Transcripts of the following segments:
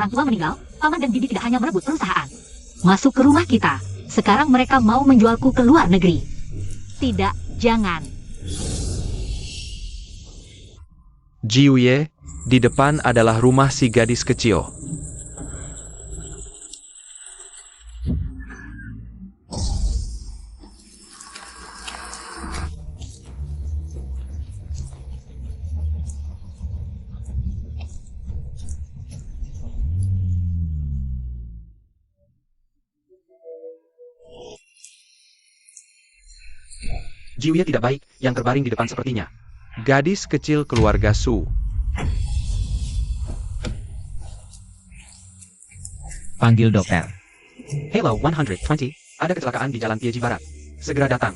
orang tua meninggal, paman dan bibi tidak hanya merebut perusahaan. Masuk ke rumah kita. Sekarang mereka mau menjualku ke luar negeri. Tidak, jangan. Jiuye, di depan adalah rumah si gadis kecil. Jiuye tidak baik, yang terbaring di depan sepertinya. Gadis kecil keluarga Su. Panggil dokter. Hello 120, ada kecelakaan di Jalan Pieji Barat. Segera datang.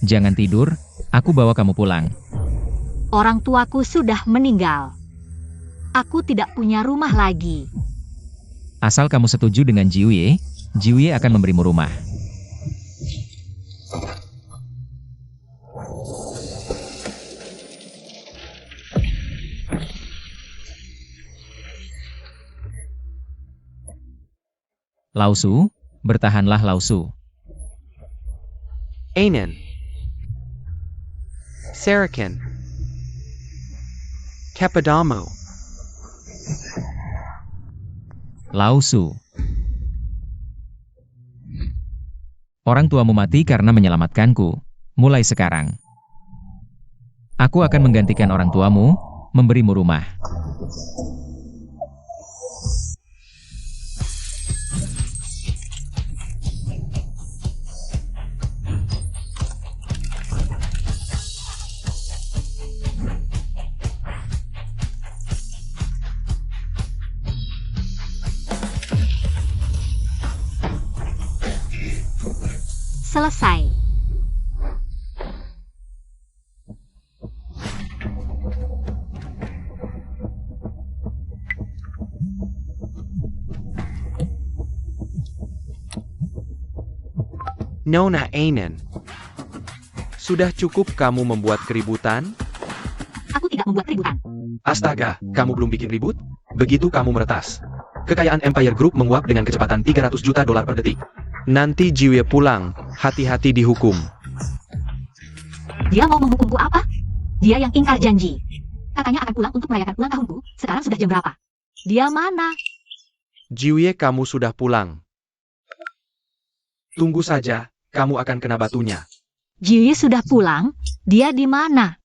Jangan tidur, aku bawa kamu pulang. Orang tuaku sudah meninggal. Aku tidak punya rumah lagi. Asal kamu setuju dengan Jiuye, Jiuye akan memberimu rumah. Lausu, bertahanlah Lausu. Ainen. Sarakin. Kepadamo. Lausu. Orang tuamu mati karena menyelamatkanku. Mulai sekarang, aku akan menggantikan orang tuamu, memberimu rumah. Selesai. Nona Ainen. Sudah cukup kamu membuat keributan? Aku tidak membuat keributan. Astaga, kamu belum bikin ribut? Begitu kamu meretas. Kekayaan Empire Group menguap dengan kecepatan 300 juta dolar per detik. Nanti Jiuye pulang, hati-hati dihukum. Dia mau menghukumku apa? Dia yang ingkar janji. Katanya akan pulang untuk merayakan ulang tahunku. Sekarang sudah jam berapa? Dia mana? Jiuye, kamu sudah pulang. Tunggu saja, kamu akan kena batunya. Jiuye sudah pulang? Dia di mana?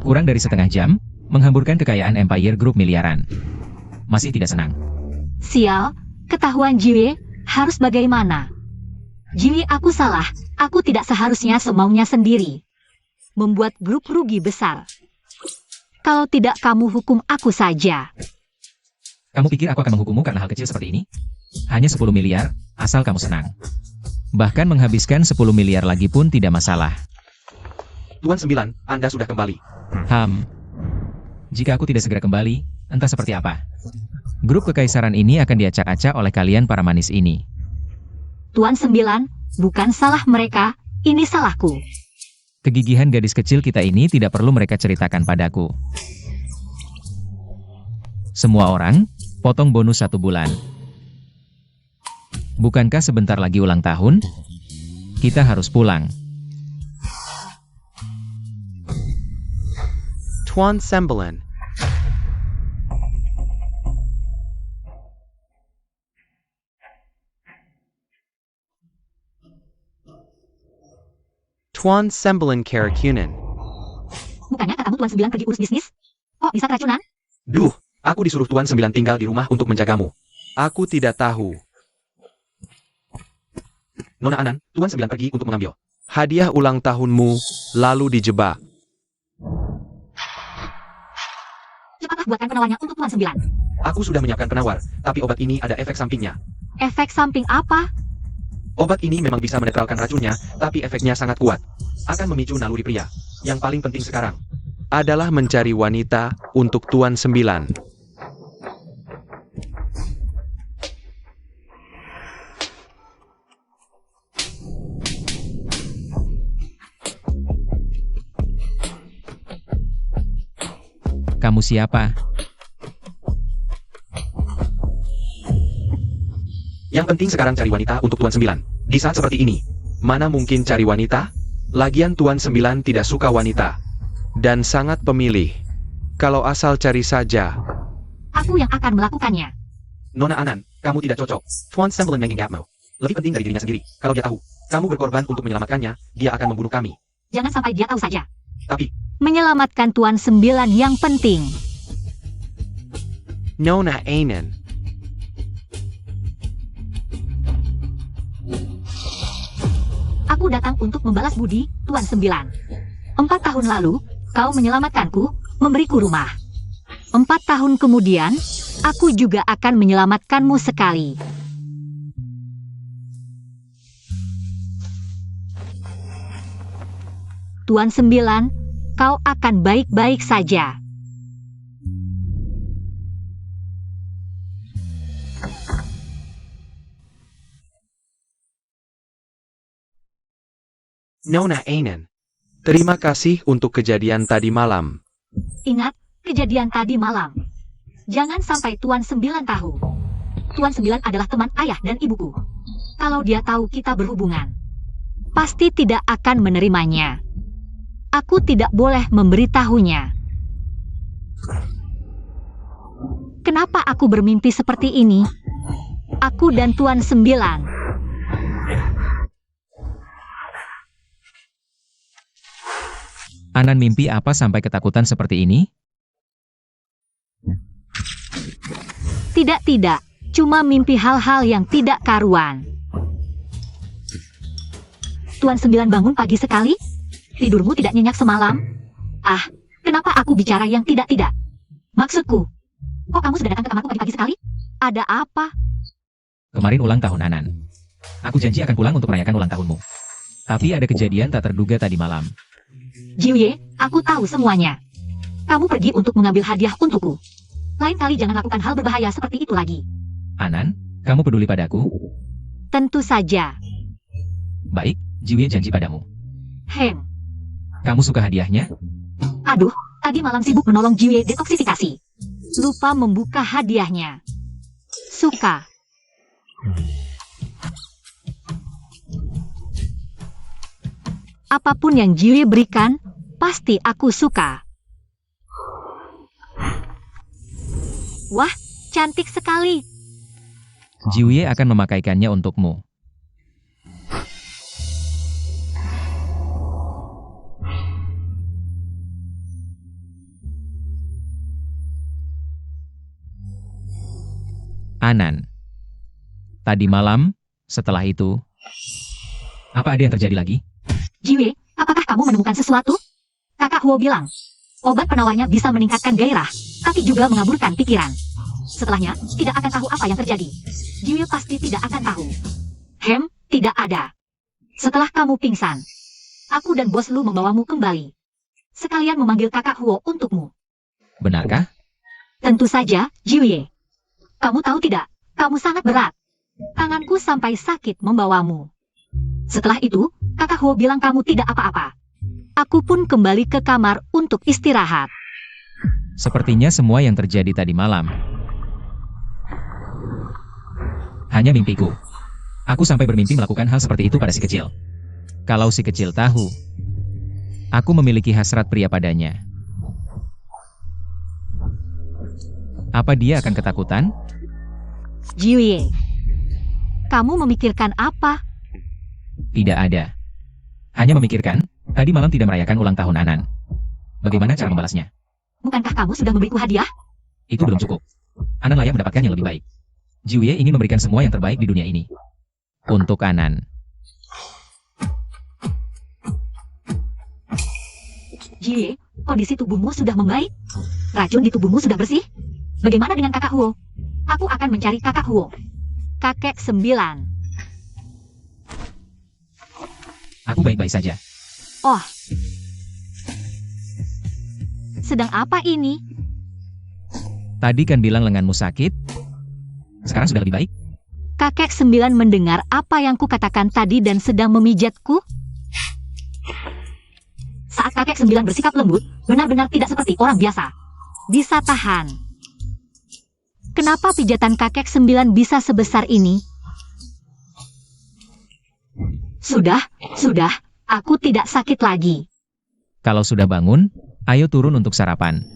Kurang dari setengah jam, menghamburkan kekayaan Empire Group miliaran. Masih tidak senang. Sial, ketahuan Jiuye, harus bagaimana? Jiuye, aku salah. Aku tidak seharusnya semaunya sendiri. Membuat grup rugi besar. Kalau tidak, kamu hukum aku saja. Kamu pikir aku akan menghukummu karena hal kecil seperti ini? Hanya 10 miliar, asal kamu senang. Bahkan menghabiskan 10 miliar lagi pun tidak masalah. Tuan 9, Anda sudah kembali. Jika aku tidak segera kembali, entah seperti apa. Grup kekaisaran ini akan diacak-acak oleh kalian para manis ini. Tuan 9, bukan salah mereka, ini salahku. Kegigihan gadis kecil kita ini tidak perlu mereka ceritakan padaku. Semua orang, potong bonus 1 bulan. Bukankah sebentar lagi ulang tahun? Kita harus pulang. Tuan 9. Tuan 9 Karakunan. Bukannya katamu Tuan 9 pergi urus bisnis? Kok bisa keracunan? Duh, aku disuruh Tuan 9 tinggal di rumah untuk menjagamu. Aku tidak tahu. Nona Anan, Tuan 9 pergi untuk mengambil hadiah ulang tahunmu, lalu dijebak. Cepatlah buatkan penawarnya untuk Tuan 9. Aku sudah menyiapkan penawar, tapi obat ini ada efek sampingnya. Efek samping apa? Obat ini memang bisa menetralkan racunnya, tapi efeknya sangat kuat. Akan memicu naluri pria. Yang paling penting sekarang adalah mencari wanita untuk Tuan 9. Kamu siapa? Yang penting sekarang cari wanita untuk Tuan 9. Di saat seperti ini, mana mungkin cari wanita? Lagian Tuan 9 tidak suka wanita. Dan sangat pemilih. Kalau asal cari saja. Aku yang akan melakukannya. Nona Anan, kamu tidak cocok. Tuan 9 mengingatmu. Lebih penting dari dirinya sendiri. Kalau dia tahu, kamu berkorban untuk menyelamatkannya, dia akan membunuh kami. Jangan sampai dia tahu saja. Tapi, Menyelamatkan Tuan 9 yang penting. Nona Anan. Aku datang untuk membalas budi, Tuan 9. 4 tahun lalu, kau menyelamatkanku, memberiku rumah. 4 tahun kemudian, aku juga akan menyelamatkanmu sekali. Tuan 9, kau akan baik-baik saja. Nona Anan. Terima kasih untuk kejadian tadi malam. Ingat, kejadian tadi malam. Jangan sampai Tuan 9 tahu. Tuan 9 adalah teman ayah dan ibuku. Kalau dia tahu kita berhubungan, pasti tidak akan menerimanya. Aku tidak boleh memberitahunya. Kenapa aku bermimpi seperti ini? Aku dan Tuan 9. Anan mimpi apa sampai ketakutan seperti ini? Tidak, cuma mimpi hal-hal yang tidak karuan. Tuan 9 bangun pagi sekali? Tidurmu tidak nyenyak semalam? Ah, kenapa aku bicara yang tidak-tidak? Maksudku, kok kamu sudah datang ke kamarku pagi-pagi sekali? Ada apa? Kemarin ulang tahun Anan. Aku janji akan pulang untuk merayakan ulang tahunmu. Tapi ada kejadian tak terduga tadi malam. Jiwie, aku tahu semuanya. Kamu pergi untuk mengambil hadiah untukku. Lain kali jangan lakukan hal berbahaya seperti itu lagi. Anan, kamu peduli padaku? Tentu saja. Baik, Jiwie janji padamu. Hem, Kamu suka hadiahnya? aduh, tadi malam sibuk menolong Jiwie detoksifikasi. Lupa membuka hadiahnya. Suka. Apapun yang Jiwie berikan, pasti aku suka. Wah, cantik sekali. Jiwie akan memakaikannya untukmu. Anan. Tadi malam, setelah itu, apa ada yang terjadi lagi? Jiwie, apakah kamu menemukan sesuatu? Kakak Huo bilang, obat penawarnya bisa meningkatkan gairah, tapi juga mengaburkan pikiran. Setelahnya, tidak akan tahu apa yang terjadi. Jiwie pasti tidak akan tahu. Hem, tidak ada. Setelah kamu pingsan, aku dan bos Lu membawamu kembali. Sekalian memanggil kakak Huo untukmu. Benarkah? Tentu saja, Jiwie. Kamu tahu tidak, kamu sangat berat. Tanganku sampai sakit membawamu. Setelah itu, kakak Huo bilang kamu tidak apa-apa. Aku pun kembali ke kamar untuk istirahat. Sepertinya semua yang terjadi tadi malam hanya mimpiku. Aku sampai bermimpi melakukan hal seperti itu pada si kecil. Kalau si kecil tahu, aku memiliki hasrat pria padanya. Apa dia akan ketakutan? Jiwie, kamu memikirkan apa? Tidak ada. Hanya memikirkan, tadi malam tidak merayakan ulang tahun Anan. Bagaimana cara membalasnya? Bukankah kamu sudah memberiku hadiah? Itu belum cukup. Anan layak mendapatkan yang lebih baik. Jiwie ingin memberikan semua yang terbaik di dunia ini. Untuk Anan. Jiwie, kondisi tubuhmu sudah membaik? Racun di tubuhmu sudah bersih? Bagaimana dengan kakak Huo? Aku akan mencari kakak Huo. Kakek 9. Aku baik-baik saja. Oh. Sedang apa ini? Tadi kan bilang lenganmu sakit. Sekarang sudah lebih baik. Kakek 9 mendengar apa yang kukatakan tadi dan sedang memijatku. Saat kakek 9 bersikap lembut, benar-benar tidak seperti orang biasa. bisa tahan. Kenapa pijatan kakek 9 bisa sebesar ini? Sudah, aku tidak sakit lagi. Kalau sudah bangun, ayo turun untuk sarapan.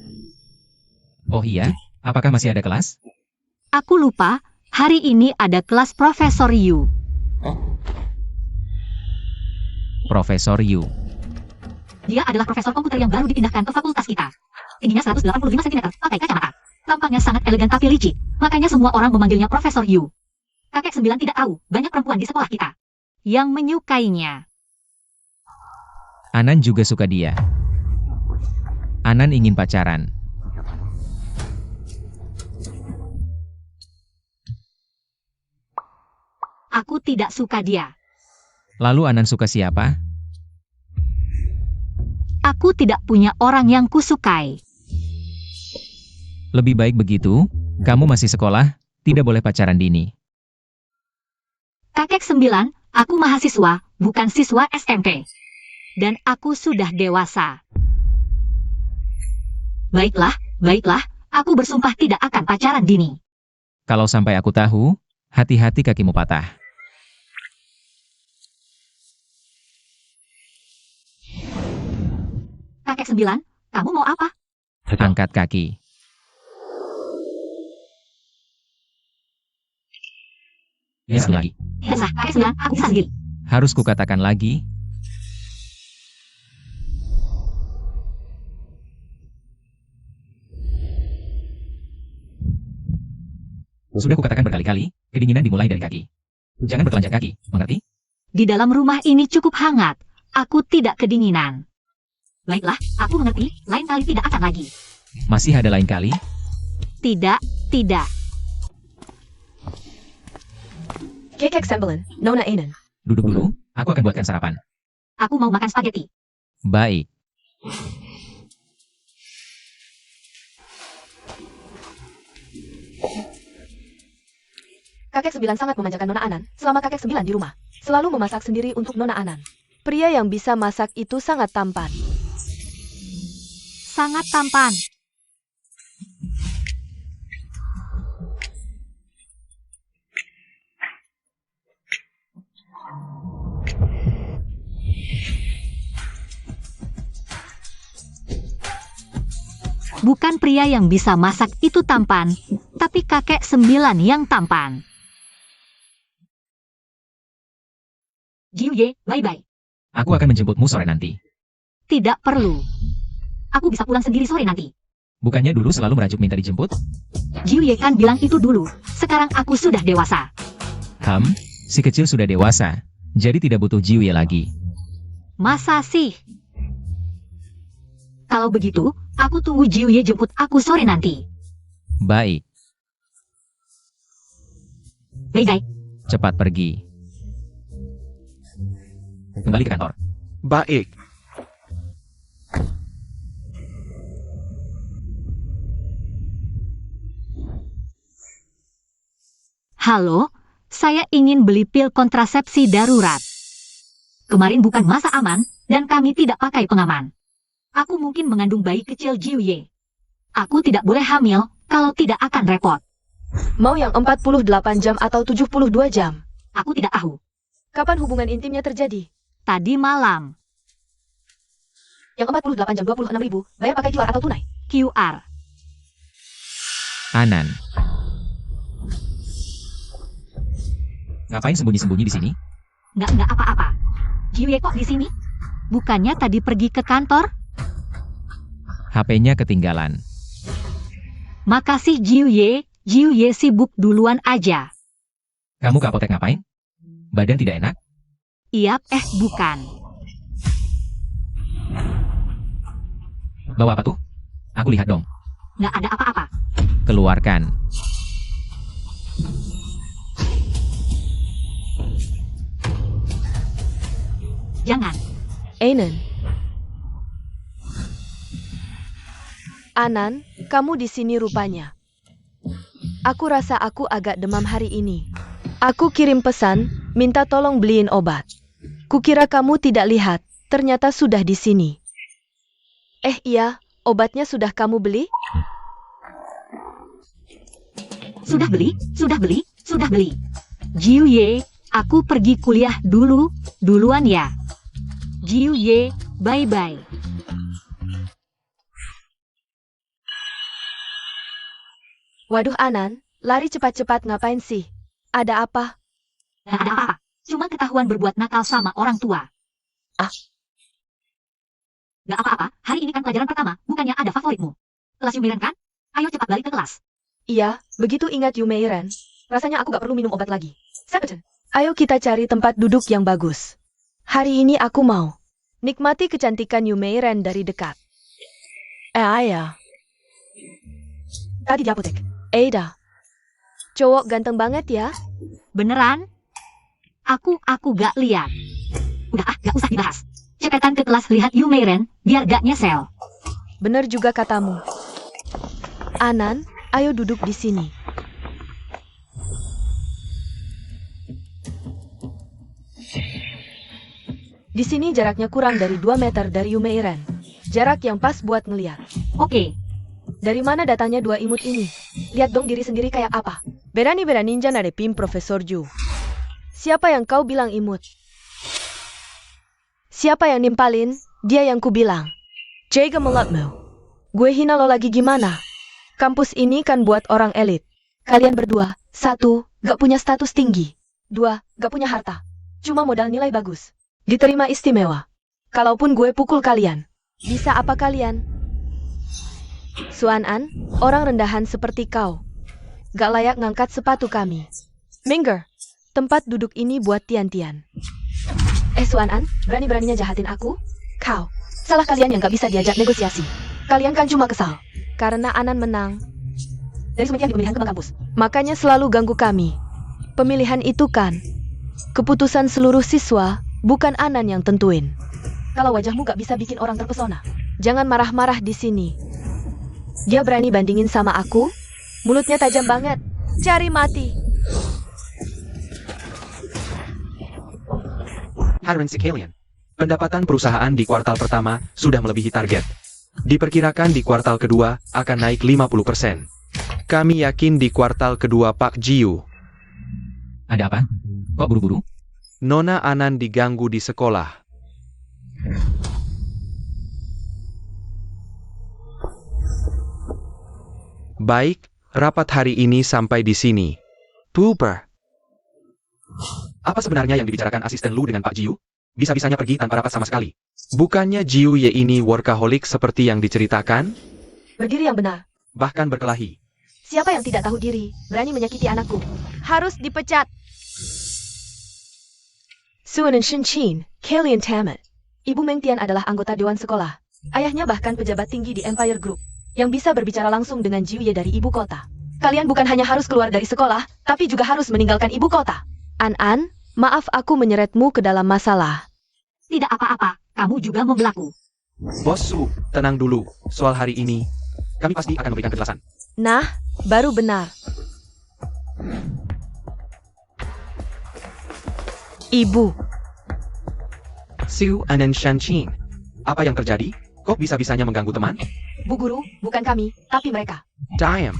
Oh iya, apakah masih ada kelas? Aku lupa, hari ini ada kelas Profesor Yu. Profesor Yu. Dia adalah profesor komputer yang baru dipindahkan ke fakultas kita. Tingginya 185 cm, pakai kacamata. Tampaknya sangat elegan tapi licik, makanya semua orang memanggilnya Profesor Yu. Kakek 9 tidak tahu, banyak perempuan di sekolah kita yang menyukainya. Anan juga suka dia. Anan ingin pacaran. Aku tidak suka dia. Lalu Anan suka siapa? Aku tidak punya orang yang kusukai. Lebih baik begitu, kamu masih sekolah, tidak boleh pacaran dini. Kakek 9, aku mahasiswa, bukan siswa SMP. Dan aku sudah dewasa. Baiklah, aku bersumpah tidak akan pacaran dini. Kalau sampai aku tahu, hati-hati kakimu patah. Kakek 9, kamu mau apa? Angkat kaki. Bisa lagi. Biasa, kakek 9, aku bisa sendiri. Harus kukatakan lagi. Sudah kukatakan berkali-kali, kedinginan dimulai dari kaki. Jangan bertelanjang kaki, mengerti? Di dalam rumah ini cukup hangat. Aku tidak kedinginan. Baiklah, aku mengerti. Lain kali tidak akan lagi. Masih ada lain kali? Tidak. Kakek 9, Nona Anan. Duduk dulu, aku akan buatkan sarapan. Aku mau makan spaghetti. Baik. Kakek 9 sangat memanjakan Nona Anan selama kakek 9 di rumah. Selalu memasak sendiri untuk Nona Anan. Pria yang bisa masak itu sangat tampan. Sangat tampan. Bukan pria yang bisa masak itu tampan, tapi kakek 9 yang tampan. Jiuye, bye-bye. Aku akan menjemputmu sore nanti. Tidak perlu. Aku bisa pulang sendiri sore nanti. Bukannya dulu selalu merajuk minta dijemput? Jiuye kan bilang itu dulu. Sekarang aku sudah dewasa. Si kecil sudah dewasa, jadi tidak butuh Jiuye lagi. Masa sih? Kalau begitu, aku tunggu Jiuye jemput aku sore nanti. Baik, Bye-bye. cepat pergi. Kembali ke kantor. Baik. Halo, saya ingin beli pil kontrasepsi darurat. Kemarin bukan masa aman, dan kami tidak pakai pengaman. Aku mungkin mengandung bayi kecil Jiuye. Aku tidak boleh hamil, kalau tidak akan repot. Mau yang 48 jam atau 72 jam? Aku tidak tahu. Kapan hubungan intimnya terjadi? Tadi malam. Yang 48 jam 26.000, bayar pakai QR atau tunai? QR. Anan. Ngapain sembunyi-sembunyi di sini? Nggak apa-apa. Jiuye kok di sini? Bukannya tadi pergi ke kantor? HP-nya ketinggalan. Makasih Jiuye. Jiuye sibuk duluan aja. Kamu ke apotek ngapain? Badan tidak enak? Iap, bukan. Bawa apa tuh? Aku lihat dong. Nggak ada apa-apa. Keluarkan. Jangan. Anan. Anan, kamu di sini rupanya. Aku rasa aku agak demam hari ini. Aku kirim pesan, minta tolong beliin obat. Kukira kamu tidak lihat, ternyata sudah di sini. Iya, obatnya sudah kamu beli? Sudah beli, sudah beli, sudah beli. Jiu Ye, aku pergi kuliah duluan ya. Jiu Ye, bye-bye. Waduh Anan, lari cepat-cepat ngapain sih? Ada apa? Nggak ada apa-apa, cuma ketahuan berbuat nakal sama orang tua. Ah. Nggak apa-apa, hari ini kan pelajaran pertama, bukannya ada favoritmu. Kelas Yumeiren kan? Ayo cepat balik ke kelas. Iya, begitu ingat Yumeiren. Rasanya aku gak perlu minum obat lagi. Sabaton. Ayo kita cari tempat duduk yang bagus. Hari ini aku mau nikmati kecantikan Yumeiren dari dekat. Ayah. Tadi di apotek. Ada. Cowok ganteng banget ya. Beneran? Aku gak lihat. Udah gak usah dibahas. Cepetan ke kelas lihat Yumeiren, biar gak nyesel. Bener juga katamu. Anan, ayo duduk di sini. Di sini jaraknya kurang dari 2 meter dari Yumeiren. Jarak yang pas buat ngeliat. Oke. Dari mana datangnya 2 imut ini? Lihat dong diri sendiri kayak apa. Berani-berani ninja nadepin Profesor Ju. Siapa yang kau bilang imut? Siapa yang nimpalin? Dia yang ku bilang. Jaga melatmu. Gue hina lo lagi gimana? Kampus ini kan buat orang elit. Kalian berdua, 1, gak punya status tinggi. 2, gak punya harta. Cuma modal nilai bagus. Diterima istimewa. Kalaupun gue pukul kalian, bisa apa kalian? Suan-an, orang rendahan seperti kau. Gak layak ngangkat sepatu kami. Mingger, tempat duduk ini buat Tian-Tian. Suan-an, berani-beraninya jahatin aku? Kau, salah kalian yang gak bisa diajak negosiasi. Kalian kan cuma kesal. Karena Anan menang. Dari semua yang di pemilihan kembang kampus. Makanya selalu ganggu kami. Pemilihan itu kan keputusan seluruh siswa, bukan Anan yang tentuin. Kalau wajahmu gak bisa bikin orang terpesona, jangan marah-marah di sini. Dia berani bandingin sama aku? Mulutnya tajam banget. Cari mati. Harun Sekalian. Pendapatan perusahaan di kuartal pertama sudah melebihi target. Diperkirakan di kuartal kedua akan naik 50%. Kami yakin di kuartal kedua Pak Jiu. Ada apa? Kok buru-buru? Nona Anan diganggu di sekolah. Baik, rapat hari ini sampai di sini. Pooper. Apa sebenarnya yang dibicarakan asisten Lu dengan Pak Jiu? Bisa-bisanya pergi tanpa rapat sama sekali. Bukannya Jiu Ye ini workaholic seperti yang diceritakan? Berdiri yang benar. Bahkan berkelahi. Siapa yang tidak tahu diri, berani menyakiti anakku, harus dipecat. Suan dan Shinchin, Kalian tamat. Ibu Meng Tian adalah anggota dewan sekolah. Ayahnya bahkan pejabat tinggi di Empire Group, yang bisa berbicara langsung dengan Jiu Ye dari ibu kota. Kalian bukan hanya harus keluar dari sekolah, tapi juga harus meninggalkan ibu kota. An-An, maaf aku menyeretmu ke dalam masalah. Tidak apa-apa, kamu juga membelaku. Bos Su, tenang dulu. Soal hari ini, kami pasti akan memberikan kejelasan. Nah, baru benar. Ibu. Su Anan Shanchin. Apa yang terjadi? Kok bisa-bisanya mengganggu teman? Bu guru, bukan kami, tapi mereka. Damn.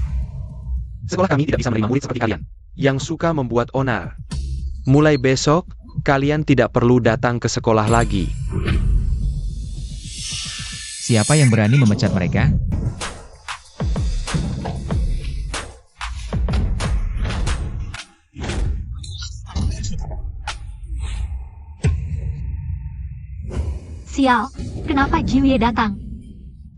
Sekolah kami tidak bisa menerima murid seperti kalian, yang suka membuat onar. Mulai besok, kalian tidak perlu datang ke sekolah lagi. Siapa yang berani memecat mereka? Sial, kenapa Jiu Ye datang?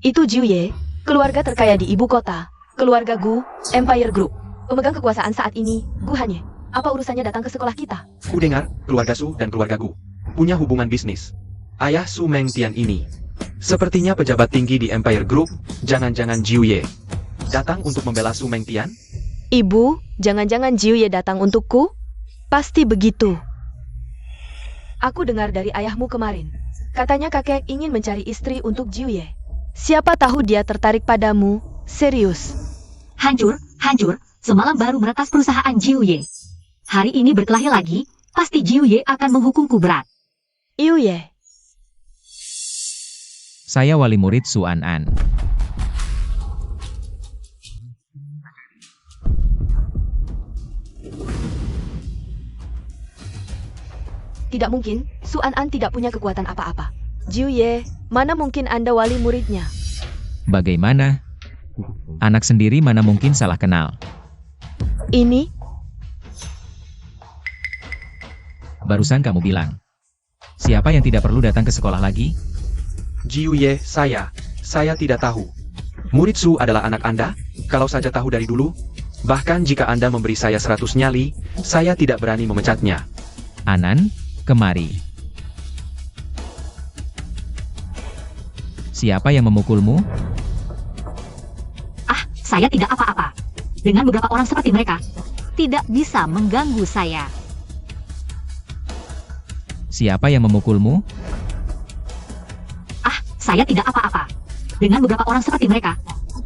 Itu Jiu Ye, keluarga terkaya di ibu kota. Keluarga Gu, Empire Group. Pemegang kekuasaan saat ini, Gu Hanye. Apa urusannya datang ke sekolah kita? Ku dengar, keluarga Su dan keluarga Gu punya hubungan bisnis. Ayah Su Meng Tian ini sepertinya pejabat tinggi di Empire Group. Jangan-jangan Jiu Ye datang untuk membela Su Meng Tian? Ibu, jangan-jangan Jiu Ye datang untukku? Pasti begitu. Aku dengar dari ayahmu kemarin. Katanya kakek ingin mencari istri untuk Jiu Ye. Siapa tahu dia tertarik padamu? Serius. Hancur. Semalam baru meretas perusahaan Jiu Ye. Hari ini berkelahi lagi, pasti Jiu Ye akan menghukumku berat. Jiu Ye. Saya wali murid Su An-An. Tidak mungkin, Su An tidak punya kekuatan apa-apa. Jiu Ye, mana mungkin Anda wali muridnya? Bagaimana? Anak sendiri mana mungkin salah kenal. Ini, Barusan kamu bilang. Siapa yang tidak perlu datang ke sekolah lagi? Jiu Ye, saya tidak tahu. Murid Su adalah anak Anda, kalau saja tahu dari dulu. Bahkan jika Anda memberi saya 100 nyali, saya tidak berani memecatnya. Anan, kemari. Siapa yang memukulmu? Ah, saya tidak apa-apa. Dengan beberapa orang seperti mereka, tidak bisa mengganggu saya. Siapa yang memukulmu? Ah, saya tidak apa-apa. Dengan beberapa orang seperti mereka,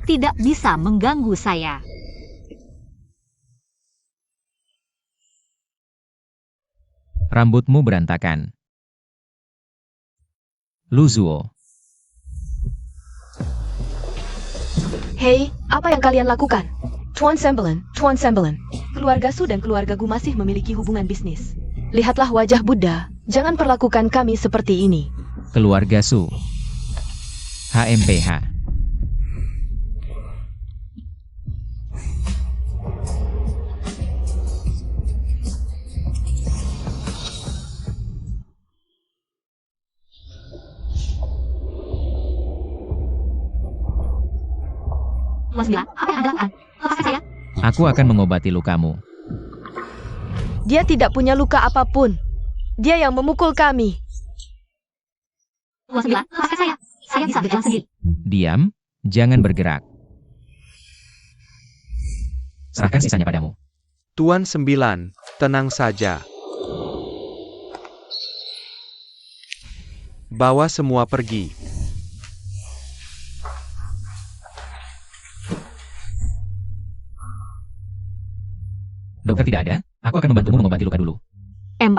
tidak bisa mengganggu saya. Rambutmu berantakan. Luzuo. hei, apa yang kalian lakukan? Tuan Sembelen. Keluarga Su dan keluarga Gu masih memiliki hubungan bisnis. Lihatlah wajah Buddha, jangan perlakukan kami seperti ini. Keluarga Su. HMPH. Tuan 9, apa yang Anda lakukan? Lepaskan saya. Aku akan mengobati lukamu. Dia tidak punya luka apapun. Dia yang memukul kami. Tuan 9, lepaskan saya. Saya bisa berjalan sendiri. Diam, jangan bergerak. Serahkan sisanya padamu. Tuan 9, tenang saja. Bawa semua pergi. Dokter tidak ada, aku akan membantumu mengobati luka dulu. Em.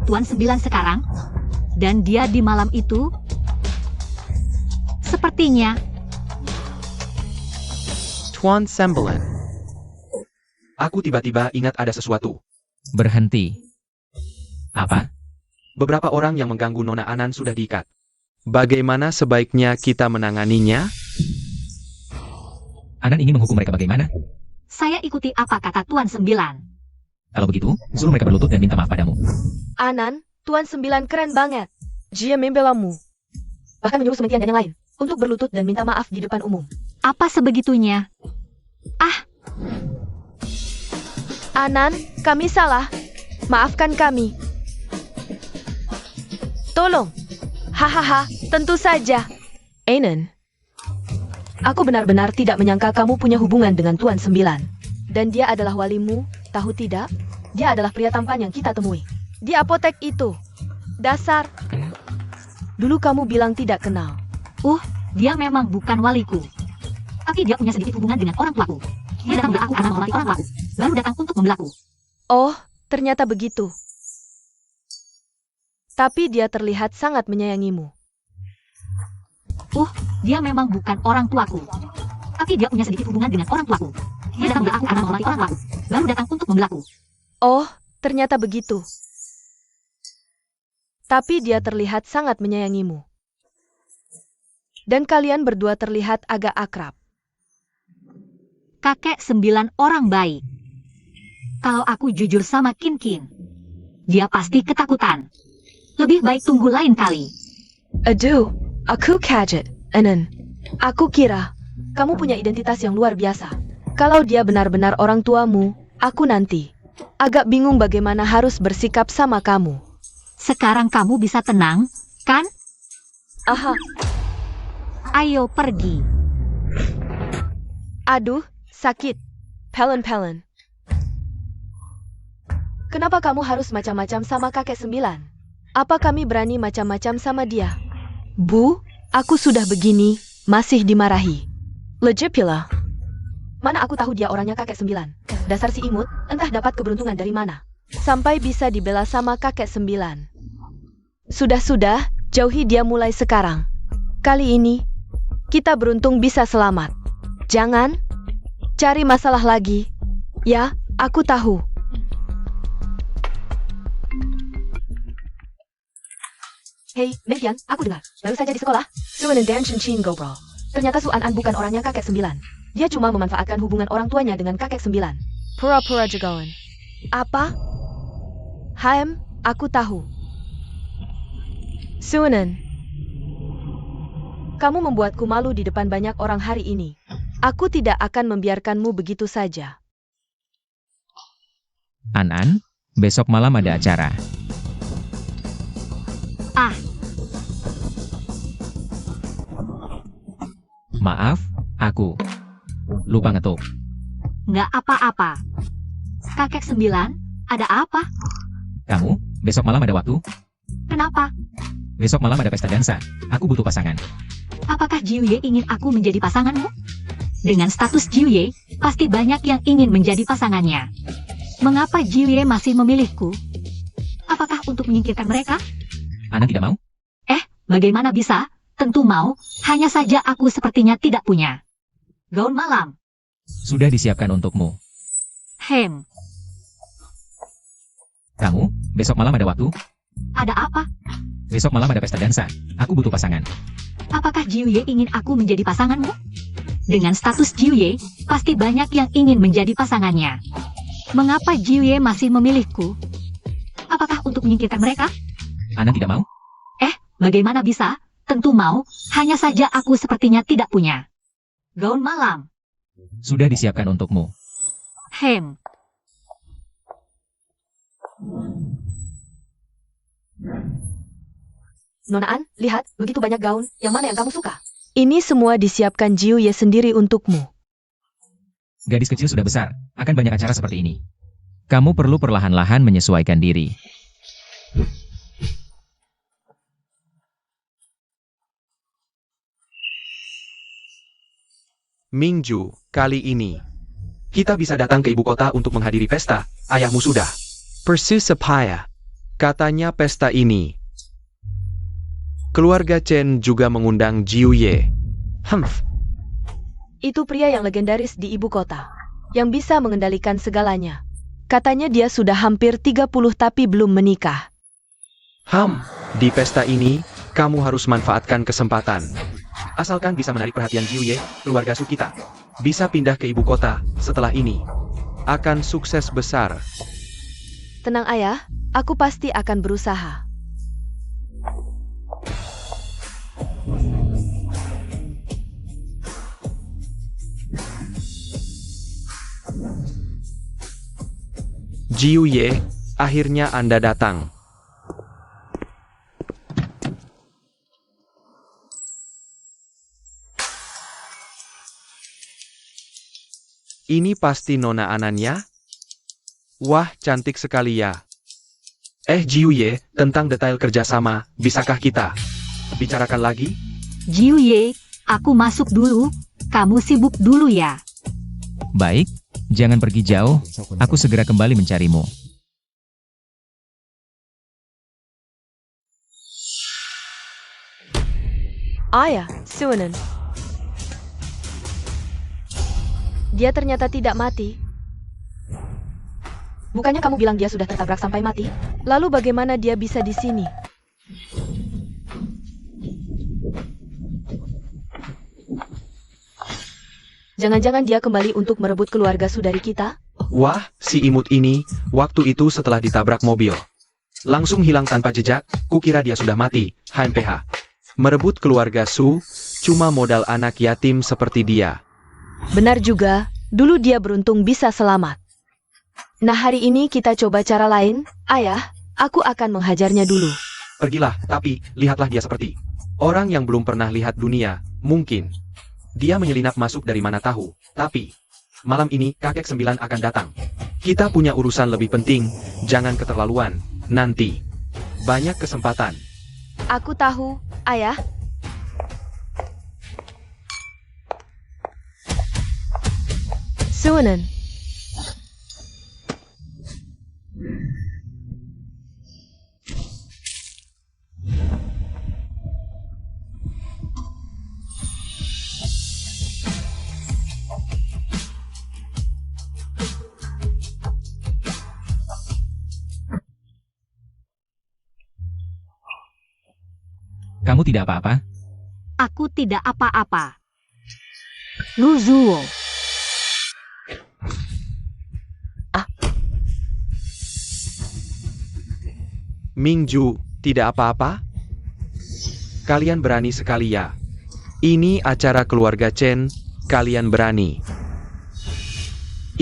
Tuan 9 sekarang, dan dia di malam itu, sepertinya, Tuan Sembelen. Aku tiba-tiba ingat ada sesuatu. Berhenti. Apa? Beberapa orang yang mengganggu Nona Anan sudah diikat. Bagaimana sebaiknya kita menanganinya? Anan ingin menghukum mereka bagaimana? saya ikuti apa kata Tuan 9. Kalau begitu, suruh mereka berlutut dan minta maaf padamu. Anan, Tuan 9 keren banget. Dia membelamu. Bahkan menyuruh sementian dan yang lain untuk berlutut dan minta maaf di depan umum. Apa sebegitunya? Anan, kami salah. Maafkan kami. Tolong. Hahaha, tentu saja. Anan, aku benar-benar tidak menyangka kamu punya hubungan dengan Tuan 9. Dan dia adalah walimu, tahu tidak? Dia adalah pria tampan yang kita temui di apotek itu. Dasar. Dulu kamu bilang tidak kenal. Dia memang bukan waliku. Tapi dia punya sedikit hubungan dengan orang tuaku. Dia datang membela aku karena menghormati orang tuaku. Baru datang untuk membelaku. Oh, ternyata begitu. Tapi dia terlihat sangat menyayangimu. Dia memang bukan orang tuaku. Tapi dia punya sedikit hubungan dengan orang tuaku. Dia datang membela aku karena menghormati orang tuaku. Baru datang untuk membelaku. Oh, ternyata begitu. Tapi dia terlihat sangat menyayangimu. Dan kalian berdua terlihat agak akrab. Kakek 9 orang baik. Kalau aku jujur sama Kin, dia pasti ketakutan. Lebih baik tunggu lain kali. Aduh, aku kaget, Anan. Aku kira kamu punya identitas yang luar biasa. Kalau dia benar-benar orang tuamu, aku nanti agak bingung bagaimana harus bersikap sama kamu. Sekarang kamu bisa tenang, kan? Aha, Ayo pergi. aduh, sakit. Pelen. Kenapa kamu harus macam-macam sama kakek 9? Apa kami berani macam-macam sama dia? Bu, aku sudah begini, masih dimarahi. Legit pula. Mana aku tahu dia orangnya kakek 9. Dasar si imut, entah dapat keberuntungan dari mana. Sampai bisa dibela sama kakek 9. Sudah, Jauhi dia mulai sekarang. Kali ini, kita beruntung bisa selamat. Jangan cari masalah lagi. Ya, aku tahu. Hei, Mengtian, aku dengar. Baru saja di sekolah, Suan dan Shenchin ngobrol. Ternyata Suan An bukan orangnya kakek 9. Dia cuma memanfaatkan hubungan orang tuanya dengan kakek 9. Pura-pura jagoan. Apa? Aku tahu. Suanan, kamu membuatku malu di depan banyak orang hari ini. Aku tidak akan membiarkanmu begitu saja. An-An, besok malam ada acara. Ah, Maaf, aku lupa ngetuk. nggak apa-apa. Kakek 9, ada apa? Kamu, besok malam ada waktu? Kenapa? Besok malam ada pesta dansa. Aku butuh pasangan. Apakah Jiuye ingin aku menjadi pasanganmu? Dengan status Jiuye, pasti banyak yang ingin menjadi pasangannya. Mengapa Jiuye masih memilihku? Apakah untuk menyingkirkan mereka? Ana tidak mau? Bagaimana bisa? Tentu mau, hanya saja aku sepertinya tidak punya gaun malam. Sudah disiapkan untukmu. Kamu, besok malam ada waktu? Ada apa? Besok malam ada pesta dansa. Aku butuh pasangan. Apakah Jiuye ingin aku menjadi pasanganmu? Dengan status Jiuye, pasti banyak yang ingin menjadi pasangannya. Mengapa Jiuye masih memilihku? Apakah untuk menyingkirkan mereka? Ana tidak mau? Bagaimana bisa? Tentu mau, hanya saja aku sepertinya tidak punya gaun malam. Sudah disiapkan untukmu. Nona An, lihat, begitu banyak gaun. Yang mana yang kamu suka? Ini semua disiapkan Jiuye sendiri untukmu. Gadis kecil sudah besar, akan banyak acara seperti ini. Kamu perlu perlahan-lahan menyesuaikan diri. Mingju, kali ini kita bisa datang ke ibu kota untuk menghadiri pesta. Ayahmu sudah persisepaya. Katanya pesta ini. Keluarga Chen juga mengundang Jiuye. Itu pria yang legendaris di ibu kota, yang bisa mengendalikan segalanya. Katanya dia sudah hampir 30 tapi belum menikah. Di pesta ini, kamu harus manfaatkan kesempatan. Asalkan bisa menarik perhatian Jiuye, keluarga Su kita. Bisa pindah ke ibu kota, setelah ini akan sukses besar. Tenang ayah, aku pasti akan berusaha. Jiuye, akhirnya Anda datang. Ini pasti Nona Ananya? Wah, cantik sekali ya. Jiuye, tentang detail kerjasama, bisakah kita bicarakan lagi? Jiuye, aku masuk dulu, kamu sibuk dulu ya. Baik, jangan pergi jauh, aku segera kembali mencarimu. Ayah, Suanan. Dia ternyata tidak mati. Bukannya kamu bilang dia sudah tertabrak sampai mati? Lalu bagaimana dia bisa di sini? Jangan-jangan dia kembali untuk merebut keluarga saudari kita? Wah, si imut ini, waktu itu setelah ditabrak mobil. Langsung hilang tanpa jejak, kukira dia sudah mati, HMPH. Merebut keluarga Su, cuma modal anak yatim seperti dia. Benar juga, dulu dia beruntung bisa selamat. Nah hari ini kita coba cara lain. Ayah, aku akan menghajarnya dulu. Pergilah, tapi, lihatlah dia seperti orang yang belum pernah lihat dunia, mungkin. Dia menyelinap masuk dari mana tahu, tapi malam ini kakek 9 akan datang. Kita punya urusan lebih penting, jangan keterlaluan, nanti. Banyak kesempatan. Aku tahu, ayah. Suanan. Kamu tidak apa-apa? Aku tidak apa-apa. Luzuo. Mingju, tidak apa-apa? Kalian berani sekali ya. Ini acara keluarga Chen, kalian berani.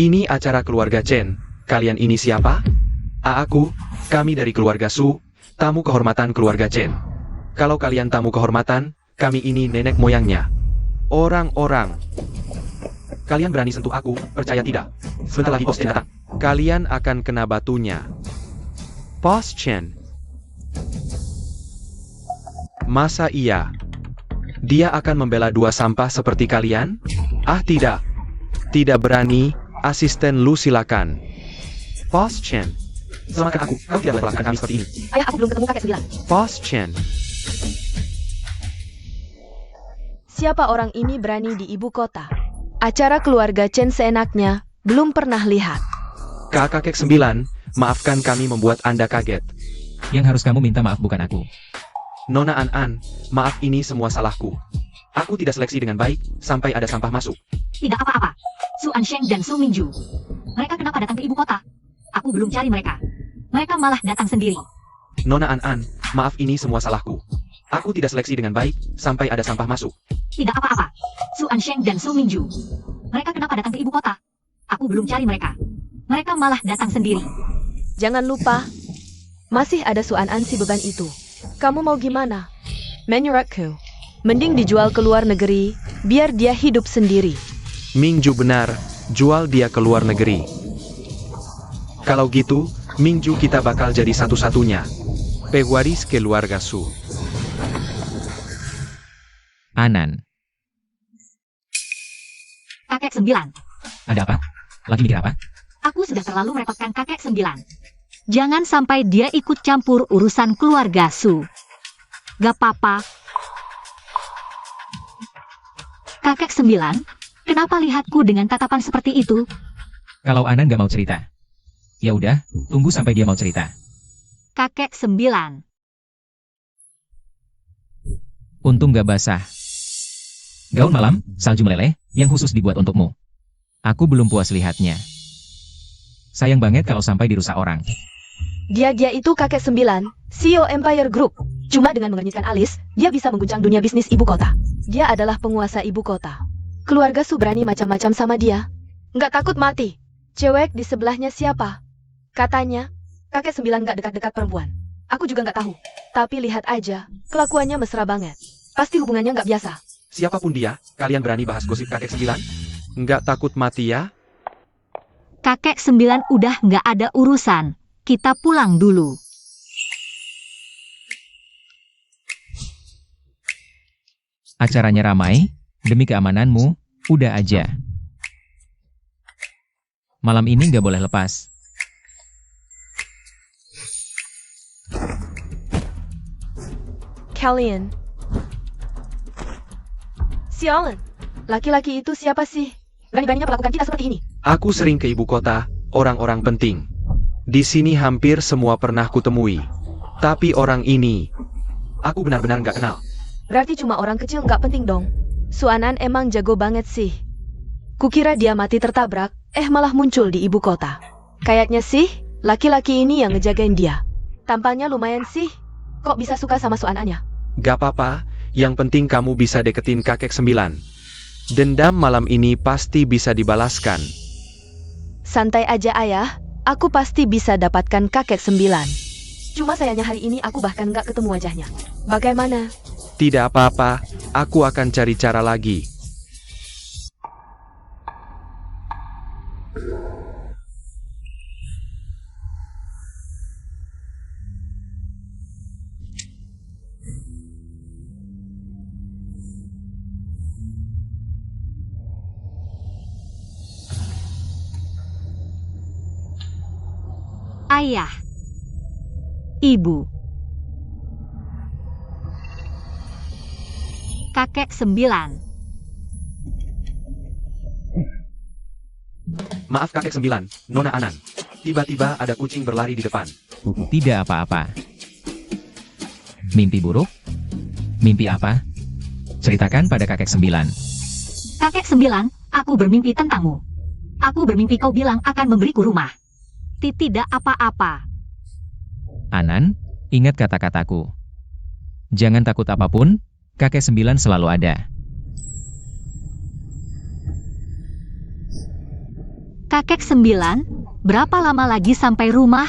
Ini acara keluarga Chen, kalian ini siapa? Aku, kami dari keluarga Su, tamu kehormatan keluarga Chen. Kalau kalian tamu kehormatan, kami ini nenek moyangnya. Orang-orang. Kalian berani sentuh aku, percaya tidak? Sebentar lagi Bos Chen datang. Kalian akan kena batunya. Bos Chen. Masa iya? Dia akan membela dua sampah seperti kalian? Ah tidak. Tidak berani, asisten Lu silakan. Bos Chen. Selamatkan aku, kau tidak boleh melakukan kami seperti ini. Ayah, aku belum ketemu kakek 9. Bos Chen. Siapa orang ini berani di ibu kota? Acara keluarga Chen seenaknya, belum pernah lihat. Kakek 9, maafkan kami membuat Anda kaget. Yang harus kamu minta maaf bukan aku. Nona An, maaf ini semua salahku. Aku tidak seleksi dengan baik, sampai ada sampah masuk. Tidak apa-apa. Su Ansheng dan Su Minju. Mereka kenapa datang ke ibu kota? Aku belum cari mereka. Mereka malah datang sendiri. Nona An, maaf ini semua salahku. Aku tidak seleksi dengan baik, sampai ada sampah masuk. Tidak apa-apa. Su Ansheng dan Su Minju. Mereka kenapa datang ke ibu kota? Aku belum cari mereka. Mereka malah datang sendiri. Jangan lupa, masih ada Su An si beban itu. Kamu mau gimana? Menurutku, mending dijual ke luar negeri, biar dia hidup sendiri. Mingju benar, jual dia ke luar negeri. Kalau gitu, Mingju kita bakal jadi satu-satunya. Pewaris keluarga Su. Anan. Kakek 9. Ada apa? Lagi mikir apa? Aku sudah terlalu merepotkan kakek 9. Jangan sampai dia ikut campur urusan keluarga Su. Gak apa-apa. Kakek 9, kenapa lihatku dengan tatapan seperti itu? Kalau Anan gak mau cerita. Ya udah, tunggu sampai dia mau cerita. Kakek 9. Untung gak basah. Gaun malam, salju meleleh, yang khusus dibuat untukmu. Aku belum puas lihatnya. Sayang banget kalau sampai dirusak orang. Dia itu kakek 9, CEO Empire Group. Cuma dengan mengernyitkan alis, dia bisa mengguncang dunia bisnis ibu kota. Dia adalah penguasa ibu kota. Keluarga Su berani macam-macam sama dia. Nggak takut mati. Cewek di sebelahnya siapa? Katanya, kakek 9 nggak dekat-dekat perempuan. Aku juga nggak tahu. Tapi lihat aja, kelakuannya mesra banget. Pasti hubungannya nggak biasa. Siapapun dia, kalian berani bahas gosip kakek 9? Nggak takut mati ya? Kakek 9 udah nggak ada urusan. Kita pulang dulu. Acaranya ramai, demi keamananmu, udah aja. Malam ini nggak boleh lepas. Kalian. Sialan. Laki-laki itu siapa sih? Berani-beraninya perlakukan kita seperti ini. Aku sering ke ibu kota, orang-orang penting. Di sini hampir semua pernah kutemui. Tapi orang ini, aku benar-benar nggak kenal. Berarti cuma orang kecil nggak penting dong. Su Anan emang jago banget sih. Kukira dia mati tertabrak, malah muncul di ibu kota. Kayaknya sih, laki-laki ini yang ngejagain dia. Tampangnya lumayan sih. Kok bisa suka sama Su Anannya? Gak apa-apa, yang penting kamu bisa deketin kakek 9. Dendam malam ini pasti bisa dibalaskan. Santai aja ayah, aku pasti bisa dapatkan kakek 9. Cuma sayangnya hari ini aku bahkan nggak ketemu wajahnya. Bagaimana? Tidak apa-apa, aku akan cari cara lagi. Ayah. Ibu. Kakek 9. Maaf kakek 9, Nona Anan. Tiba-tiba ada kucing berlari di depan. Tidak apa-apa. Mimpi buruk? Mimpi apa? Ceritakan pada kakek 9. Kakek 9, aku bermimpi tentangmu. Aku bermimpi kau bilang akan memberiku rumah. Tidak apa-apa. Anan, ingat kata-kataku. Jangan takut apapun, kakek 9 selalu ada. Kakek 9, berapa lama lagi sampai rumah?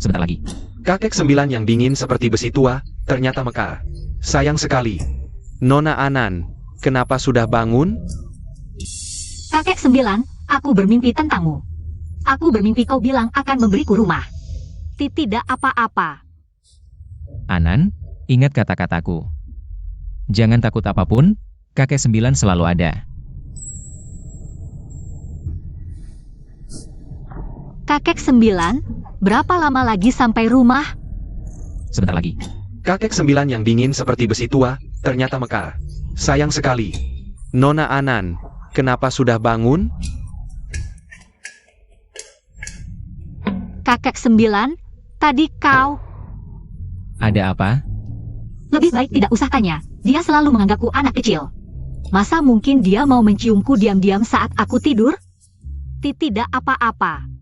Sebentar lagi. Kakek 9 yang dingin seperti besi tua, ternyata mekar. Sayang sekali. Nona Anan, kenapa sudah bangun? Kakek 9, aku bermimpi tentangmu. Aku bermimpi kau bilang akan memberiku rumah. Tidak apa-apa. Anan, ingat kata-kataku. Jangan takut apapun, kakek 9 selalu ada. Kakek 9, berapa lama lagi sampai rumah? Sebentar lagi. Kakek 9 yang dingin seperti besi tua, ternyata mekar. Sayang sekali. Nona Anan, kenapa sudah bangun? Kakek 9, tadi kau... Ada apa? Lebih baik tidak usah tanya. Dia selalu menganggapku anak kecil. Masa mungkin dia mau menciumku diam-diam saat aku tidur? Tidak apa-apa.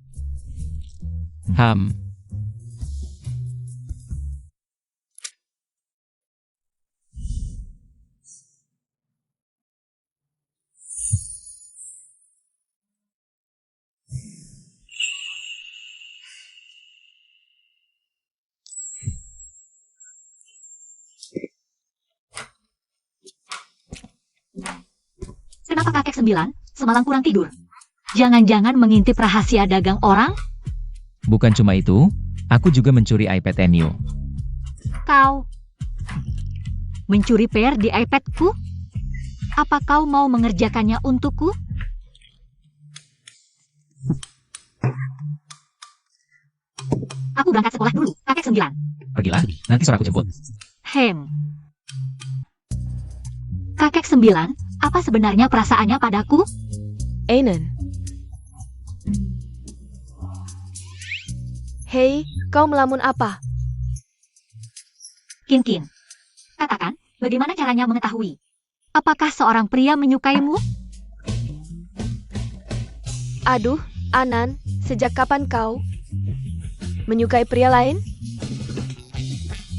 Kenapa kakek 9 semalam kurang tidur? Jangan-jangan mengintip rahasia dagang orang? Bukan cuma itu, aku juga mencuri iPad NU. Kau mencuri PR di iPadku? Apa kau mau mengerjakannya untukku? Aku berangkat sekolah dulu, kakek 9. Pergilah, nanti sore aku jemput. Kakek 9, apa sebenarnya perasaannya padaku? Anan. Hei, kau melamun apa? Kin, katakan, bagaimana caranya mengetahui? Apakah seorang pria menyukaimu? Aduh, Anan, sejak kapan kau menyukai pria lain?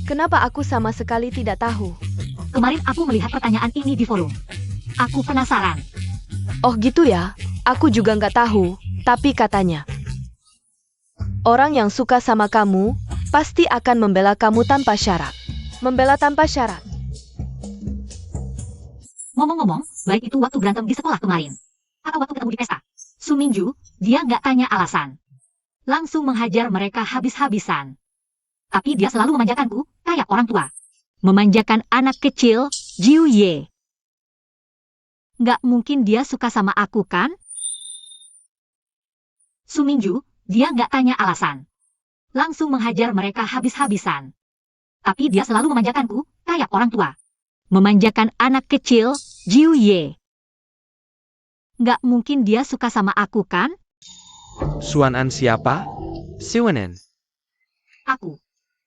Kenapa aku sama sekali tidak tahu? Kemarin aku melihat pertanyaan ini di forum. Aku penasaran. Oh gitu ya, aku juga nggak tahu, tapi katanya orang yang suka sama kamu pasti akan membela kamu tanpa syarat. Membela tanpa syarat. Ngomong-ngomong, baik itu waktu berantem di sekolah kemarin. Atau waktu ketemu di pesta. Sumingju, dia nggak tanya alasan. Langsung menghajar mereka habis-habisan. Tapi dia selalu memanjakanku, kayak orang tua. Memanjakan anak kecil, Jiu Ye. Nggak mungkin dia suka sama aku kan? Sumingju, dia nggak tanya alasan. Langsung menghajar mereka habis-habisan. Tapi dia selalu memanjakanku, kayak orang tua. Memanjakan anak kecil, Jiu Ye. Nggak mungkin dia suka sama aku kan? Suanan siapa? Siwanen. Aku.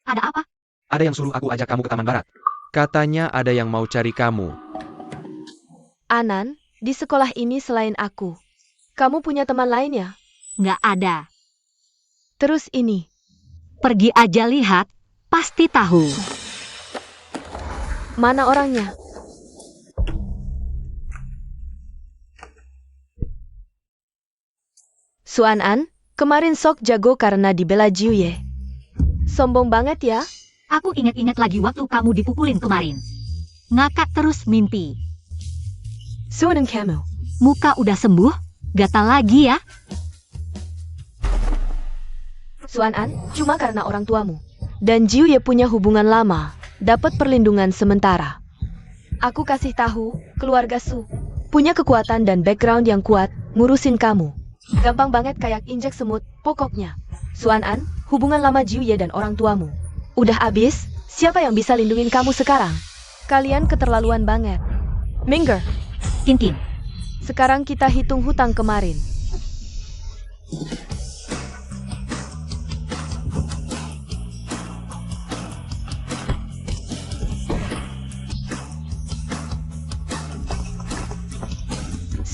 Ada apa? Ada yang suruh aku ajak kamu ke Taman Barat. Katanya ada yang mau cari kamu. Anan, di sekolah ini selain aku, kamu punya teman lain ya? Nggak ada. Terus ini, Pergi aja lihat, pasti tahu. mana orangnya? Suan-an, kemarin Sok jago karena dibela Jiu Ye. Sombong banget ya? Aku ingat-ingat lagi waktu kamu dipukulin kemarin. Ngakak terus mimpi. Suan dan kamu. Muka udah sembuh, gatal lagi ya? Suan-an, cuma karena orang tuamu. Dan Jiu Ye punya hubungan lama, dapat perlindungan sementara. Aku kasih tahu, keluarga Su punya kekuatan dan background yang kuat, ngurusin kamu. Gampang banget kayak injek semut, pokoknya. Suan-an, hubungan lama Jiu Ye dan orang tuamu udah abis, siapa yang bisa lindungin kamu sekarang? Kalian keterlaluan banget. Minger, Kin. sekarang kita hitung hutang kemarin.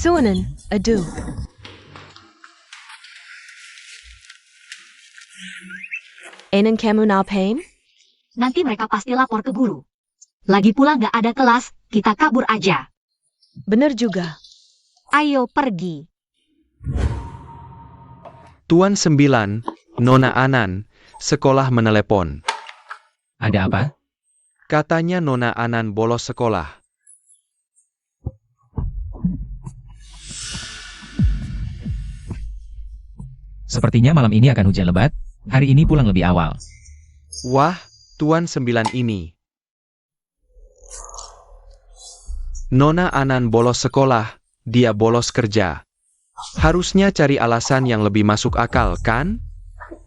Suanan, adu. Enen kamu napem? Nanti mereka pasti lapor ke guru. Lagi pula nggak ada kelas, kita kabur aja. Bener juga. Ayo pergi. Tuan 9, Nona Anan, sekolah menelepon. Ada apa? Katanya Nona Anan bolos sekolah. Sepertinya malam ini akan hujan lebat. Hari ini pulang lebih awal. Wah, Tuan 9 ini. Nona Anan bolos sekolah, dia bolos kerja. Harusnya cari alasan yang lebih masuk akal, kan?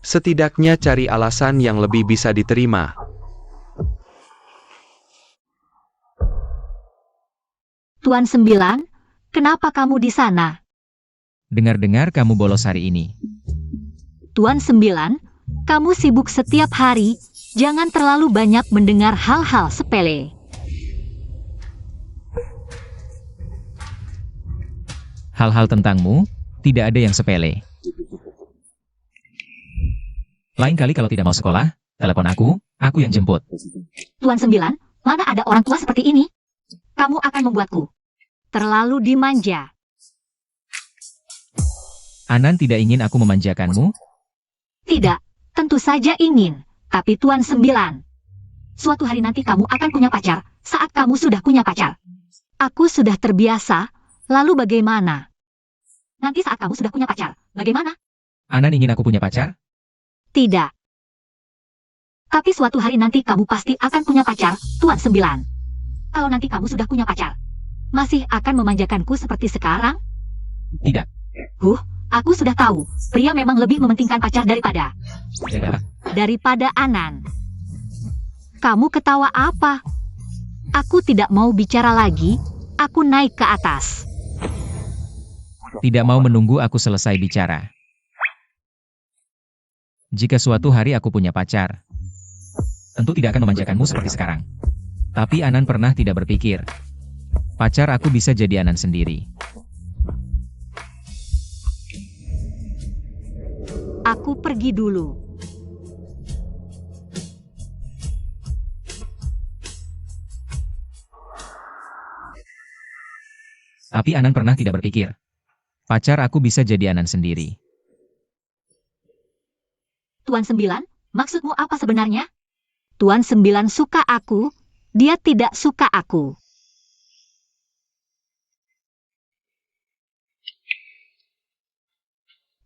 Setidaknya cari alasan yang lebih bisa diterima. Tuan 9, kenapa kamu di sana? Dengar-dengar kamu bolos hari ini. Tuan 9, kamu sibuk setiap hari, jangan terlalu banyak mendengar hal-hal sepele. Hal-hal tentangmu, tidak ada yang sepele. Lain kali kalau tidak mau sekolah, telepon aku yang jemput. Tuan 9, mana ada orang tua seperti ini? Kamu akan membuatku terlalu dimanja. Anan tidak ingin aku memanjakanmu. Tidak, tentu saja ingin. Tapi Tuan 9, suatu hari nanti kamu akan punya pacar, saat kamu sudah punya pacar. Aku sudah terbiasa, lalu bagaimana? Nanti saat kamu sudah punya pacar, bagaimana? Anan ingin aku punya pacar? Tidak. Tapi suatu hari nanti kamu pasti akan punya pacar, Tuan 9. Kalau nanti kamu sudah punya pacar, masih akan memanjakanku seperti sekarang? Tidak. Aku sudah tahu, pria memang lebih mementingkan pacar daripada Anan. Kamu ketawa apa? Aku tidak mau bicara lagi, aku naik ke atas. Tidak mau menunggu aku selesai bicara. Jika suatu hari aku punya pacar, tentu tidak akan memanjakanmu seperti sekarang. Tapi Anan pernah tidak berpikir, pacar aku bisa jadi Anan sendiri. Aku pergi dulu. Tapi Anan pernah tidak berpikir, pacar aku bisa jadi Anan sendiri. Tuan 9, maksudmu apa sebenarnya? Tuan 9 suka aku, dia tidak suka aku.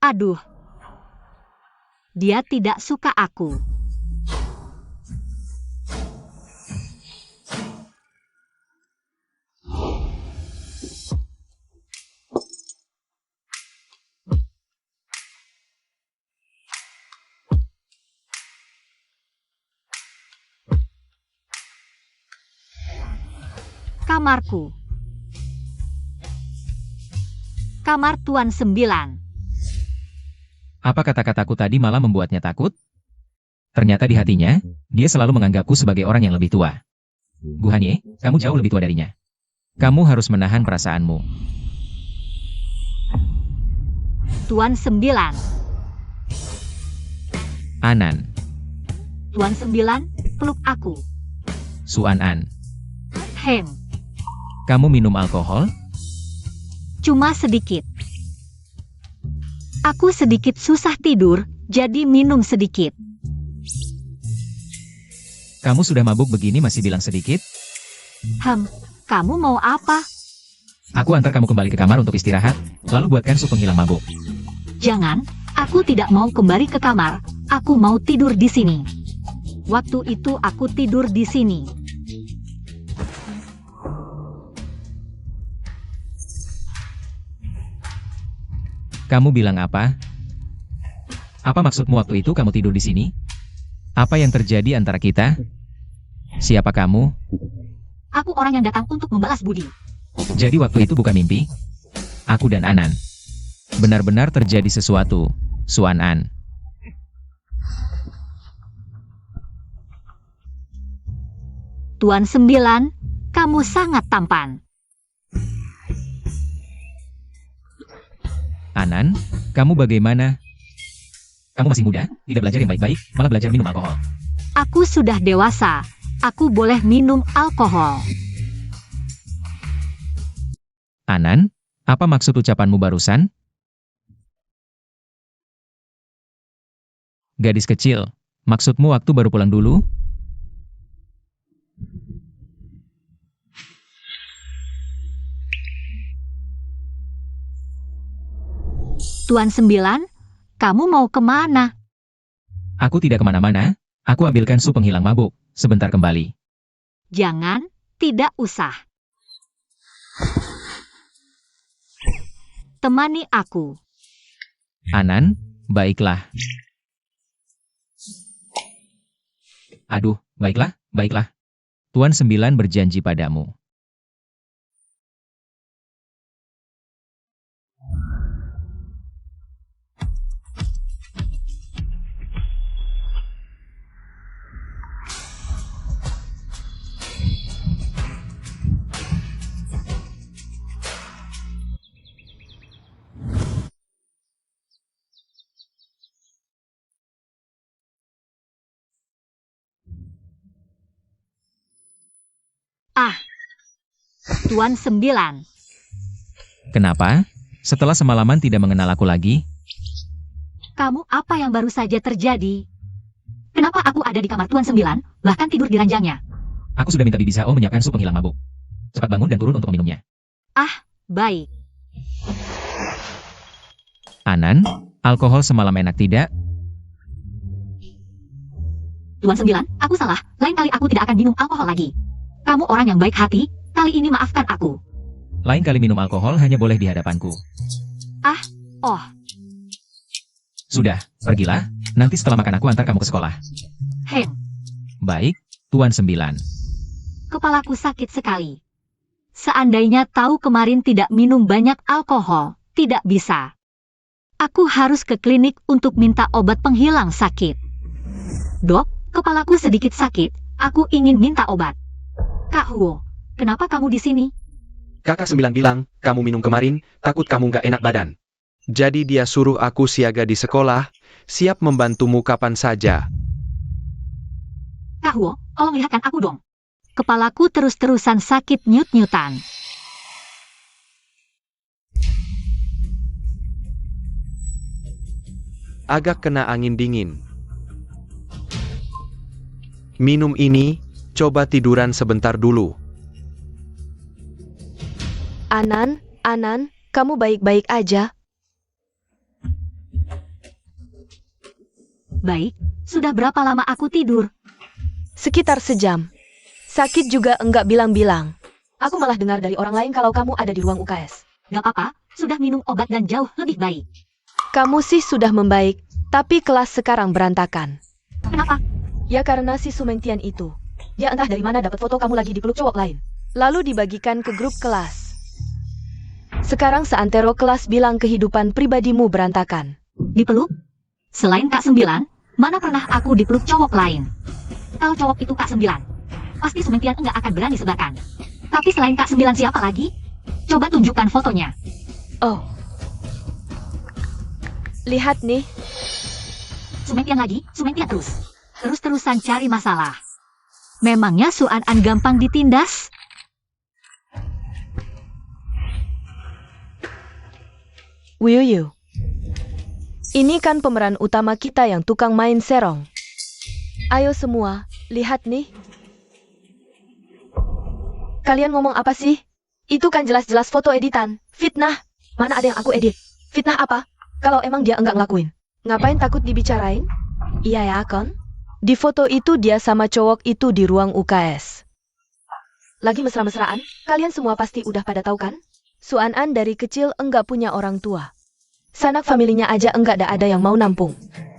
Aduh. Dia tidak suka aku. Kamarku. Kamar Tuan 9. Apa kata-kataku tadi malah membuatnya takut? Ternyata di hatinya, dia selalu menganggapku sebagai orang yang lebih tua. Gu Hanye, kamu jauh lebih tua darinya. Kamu harus menahan perasaanmu. Tuan 9. Anan, Tuan 9, peluk aku. Suan-an, Hem, kamu minum alkohol? cuma sedikit. Aku sedikit susah tidur, jadi minum sedikit. Kamu sudah mabuk begini masih bilang sedikit? Kamu mau apa? Aku antar kamu kembali ke kamar untuk istirahat, lalu buatkan sup penghilang mabuk. Jangan, aku tidak mau kembali ke kamar, aku mau tidur di sini. Waktu itu aku tidur di sini. Kamu bilang apa? Apa maksudmu waktu itu kamu tidur di sini? Apa yang terjadi antara kita? Siapa kamu? Aku orang yang datang untuk membalas budi. Jadi waktu itu bukan mimpi? Aku dan Anan. Benar-benar terjadi sesuatu, Suan-an. Tuan 9, kamu sangat tampan. Anan, kamu bagaimana? Kamu masih muda, tidak belajar yang baik-baik, malah belajar minum alkohol. Aku sudah dewasa. Aku boleh minum alkohol. Anan, apa maksud ucapanmu barusan? Gadis kecil, maksudmu waktu baru pulang dulu? Tuan Sembilan, kamu mau kemana? Aku tidak kemana-mana, aku ambilkan sup penghilang mabuk, sebentar kembali. Jangan, tidak usah. Temani aku. Anan, baiklah. Aduh, baiklah, baiklah. Tuan Sembilan berjanji padamu. Ah, Tuan Sembilan. Kenapa? Setelah semalaman tidak mengenal aku lagi? Kamu apa yang baru saja terjadi? Kenapa aku ada di kamar Tuan Sembilan, bahkan tidur di ranjangnya? Aku sudah minta Bibi Sao menyiapkan sup penghilang mabuk. Cepat bangun dan turun untuk meminumnya. Baik. Anan, alkohol semalam enak tidak? Tuan Sembilan, aku salah. Lain kali aku tidak akan minum alkohol lagi. Kamu orang yang baik hati, kali ini maafkan aku. Lain kali minum alkohol hanya boleh di hadapanku. Oh, Sudah, pergilah. Nanti setelah makan aku antar kamu ke sekolah. Hem, Baik, Tuan Sembilan. kepalaku sakit sekali. Seandainya tahu kemarin tidak minum banyak alkohol, tidak bisa. Aku harus ke klinik untuk minta obat penghilang sakit. Dok, kepalaku sedikit sakit, aku ingin minta obat. Kak Huo, kenapa kamu di sini? Kakak 9 bilang, kamu minum kemarin, takut kamu nggak enak badan. Jadi dia suruh aku siaga di sekolah, siap membantumu kapan saja. Kak Huo, tolong lihatkan aku dong. Kepalaku terus-terusan sakit nyut-nyutan. Agak kena angin dingin. Minum ini, coba tiduran sebentar dulu. Anan, kamu baik-baik aja? Baik, sudah berapa lama aku tidur? Sekitar sejam. Sakit juga enggak bilang-bilang. Aku malah dengar dari orang lain kalau kamu ada di ruang UKS. Gak apa-apa, sudah minum obat dan jauh lebih baik. Kamu sih sudah membaik, tapi kelas sekarang berantakan. Kenapa? Ya karena si Sumengtian itu. Dia entah dari mana dapat foto kamu lagi dipeluk cowok lain. Lalu dibagikan ke grup kelas. Sekarang seantero kelas bilang kehidupan pribadimu berantakan. Dipeluk? Selain Kak Sembilan, mana pernah aku dipeluk cowok lain? Kalau cowok itu Kak Sembilan, pasti Sumengtian enggak akan berani sebarkan. Tapi selain Kak Sembilan siapa lagi? Coba tunjukkan fotonya. Oh. Lihat nih. Sumengtian lagi, Sumengtian terus. Terus-terusan cari masalah. Memangnya Suan An gampang ditindas? Wuyuyu. Ini kan pemeran utama kita yang tukang main serong. Ayo semua, lihat nih. Kalian ngomong apa sih? Itu kan jelas-jelas foto editan. Fitnah. Mana ada yang aku edit? Fitnah apa? Kalau emang dia enggak ngelakuin. Ngapain takut dibicarain? Iya ya, Kon? Di foto itu dia sama cowok itu di ruang UKS. Lagi mesra-mesraan? Kalian semua pasti udah pada tahu kan? Suan An dari kecil enggak punya orang tua. Sanak familinya aja enggak ada yang mau nampung.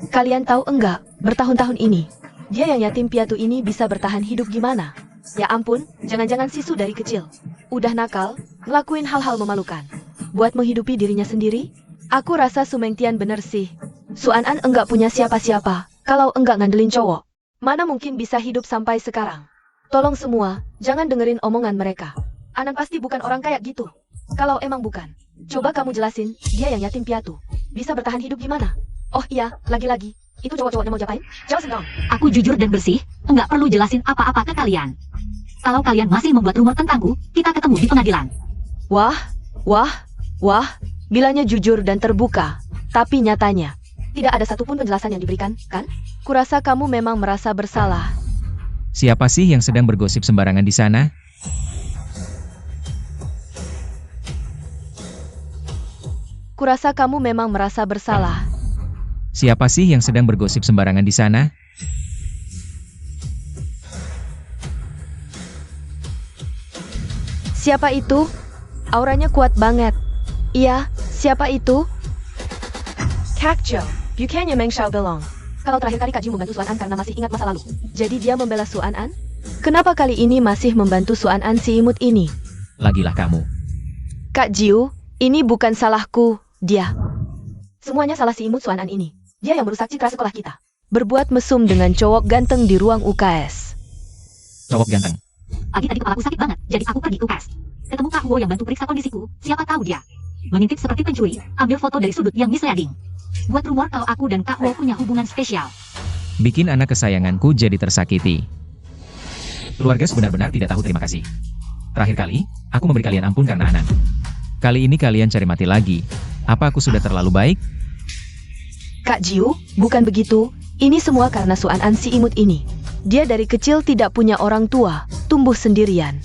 Kalian tahu enggak, bertahun-tahun ini, dia yang yatim piatu ini bisa bertahan hidup gimana? Ya ampun, jangan-jangan Sisu dari kecil. Udah nakal, ngelakuin hal-hal memalukan. Buat menghidupi dirinya sendiri? Aku rasa Sumengtian bener sih. Suan An enggak punya siapa-siapa, kalau enggak ngandelin cowok. Mana mungkin bisa hidup sampai sekarang? Tolong semua, jangan dengerin omongan mereka. Anan pasti bukan orang kayak gitu. Kalau emang bukan, Coba kamu jelasin, dia yang yatim piatu. Bisa bertahan hidup gimana? Oh iya, lagi-lagi. Itu cowok-cowoknya mau diapain? Jelasin dong. Aku jujur dan bersih, nggak perlu jelasin apa-apa ke kalian. Kalau kalian masih membuat rumor tentangku, kita ketemu di pengadilan. Wah, bilanya jujur dan terbuka. Tapi nyatanya, tidak ada satupun penjelasan yang diberikan, kan? Kurasa kamu memang merasa bersalah. Siapa sih yang sedang bergosip sembarangan di sana? Kurasa kamu memang merasa bersalah. Siapa sih yang sedang bergosip sembarangan di sana? Siapa itu? Auranya kuat banget. Iya, siapa itu? Kak Joe, bukannya Meng Xiao belong. Kalau terakhir kali Kak Jiu membantu Suan An karena masih ingat masa lalu. Jadi dia membela Suan An? Kenapa kali ini masih membantu Suan An si imut ini? Lagilah kamu. Kak Jiu, ini bukan salahku, dia. Semuanya salah si imut Suan An ini. Dia yang merusak citra sekolah kita. Berbuat mesum dengan cowok ganteng di ruang UKS. Cowok ganteng. Pagi tadi kepalaku sakit banget, jadi aku pergi ke UKS. Ketemu Kak Huo yang bantu periksa kondisiku, siapa tahu dia mengintip seperti pencuri, ambil foto dari sudut yang misleading. Buat rumor kalau aku dan Kak Huo punya hubungan spesial. Bikin anak kesayanganku jadi tersakiti. Keluarga benar-benar tidak tahu terima kasih. Terakhir kali, aku memberi kalian ampun karena Anan. Kali ini kalian cari mati lagi. Apa aku sudah terlalu baik? Kak Jiu, bukan begitu. Ini semua karena Suan An si imut ini. Dia dari kecil tidak punya orang tua, tumbuh sendirian.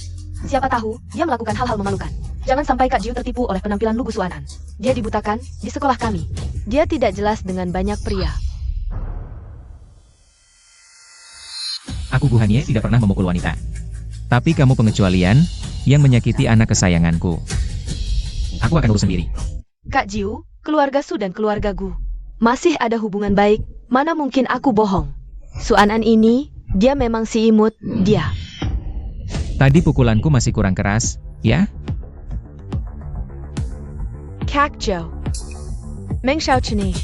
Siapa tahu, dia melakukan hal-hal memalukan. Jangan sampai Kak Jiu tertipu oleh penampilan lugu Suan An. Dia dibutakan di sekolah kami. Dia tidak jelas dengan banyak pria. Aku Guhanie tidak pernah memukul wanita. Tapi kamu pengecualian, yang menyakiti anak kesayanganku. Aku akan urus sendiri. Kak Jiu, keluarga Su dan keluarga Gu masih ada hubungan baik, mana mungkin aku bohong. Suan An ini, dia memang si imut, dia. Tadi pukulanku masih kurang keras, ya? Kak Joe. Meng Xiao Chini.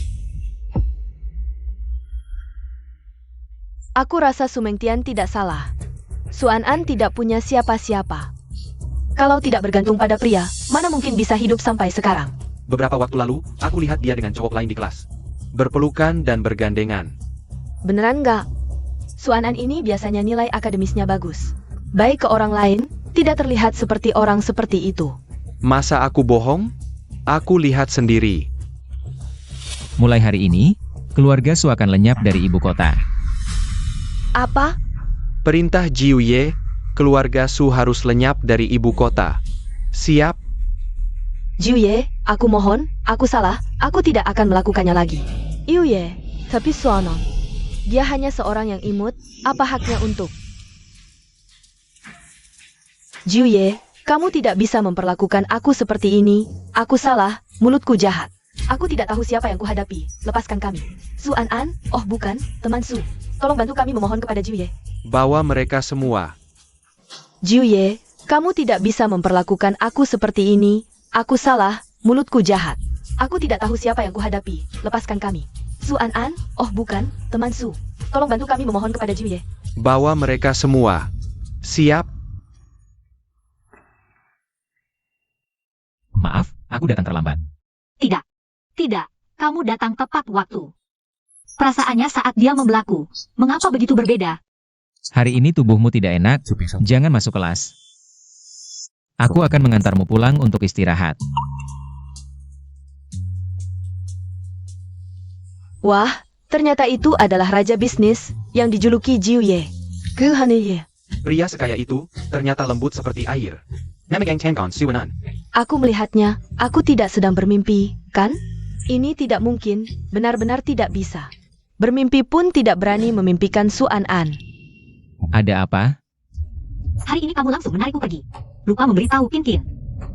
Aku rasa Su Mengtian tidak salah. Suan An tidak punya siapa-siapa. Kalau tidak bergantung pada pria, mana mungkin bisa hidup sampai sekarang. Beberapa waktu lalu, aku lihat dia dengan cowok lain di kelas. Berpelukan dan bergandengan. Beneran nggak? Suan An ini biasanya nilai akademisnya bagus. Baik ke orang lain, tidak terlihat seperti orang seperti itu. Masa aku bohong? Aku lihat sendiri. Mulai hari ini, keluarga Su akan lenyap dari ibu kota. Apa? Perintah Jiu Ye, keluarga Su harus lenyap dari ibu kota. Siap? Jiu Ye, aku mohon, aku salah, aku tidak akan melakukannya lagi. Jiu Ye, tapi Suanon, dia hanya seorang yang imut, apa haknya untuk? Jiu Ye, kamu tidak bisa memperlakukan aku seperti ini, aku salah, mulutku jahat. Aku tidak tahu siapa yang kuhadapi, lepaskan kami. Suan An, oh bukan, teman Su. Tolong bantu kami memohon kepada Jiu Ye. Bawa mereka semua. Jiu Ye, kamu tidak bisa memperlakukan aku seperti ini, aku salah, mulutku jahat. Aku tidak tahu siapa yang kuhadapi, lepaskan kami. Suan An, oh bukan, teman Su. Tolong bantu kami memohon kepada Jiu Ye. Bawa mereka semua. Siap? Maaf, aku datang terlambat. Tidak, kamu datang tepat waktu. Perasaannya saat dia membelaku, mengapa begitu berbeda? Hari ini tubuhmu tidak enak, jangan masuk kelas. Aku akan mengantarmu pulang untuk istirahat. Wah, ternyata itu adalah raja bisnis yang dijuluki Jiu Ye. Ye. Pria sekaya itu, ternyata lembut seperti air. Namagang Tangkon Suanan. Aku melihatnya, aku tidak sedang bermimpi, kan? Ini tidak mungkin, benar-benar tidak bisa. Bermimpi pun tidak berani memimpikan Suan An. Ada apa? Hari ini kamu langsung menarikku pergi. Lupa memberitahu Kinkin.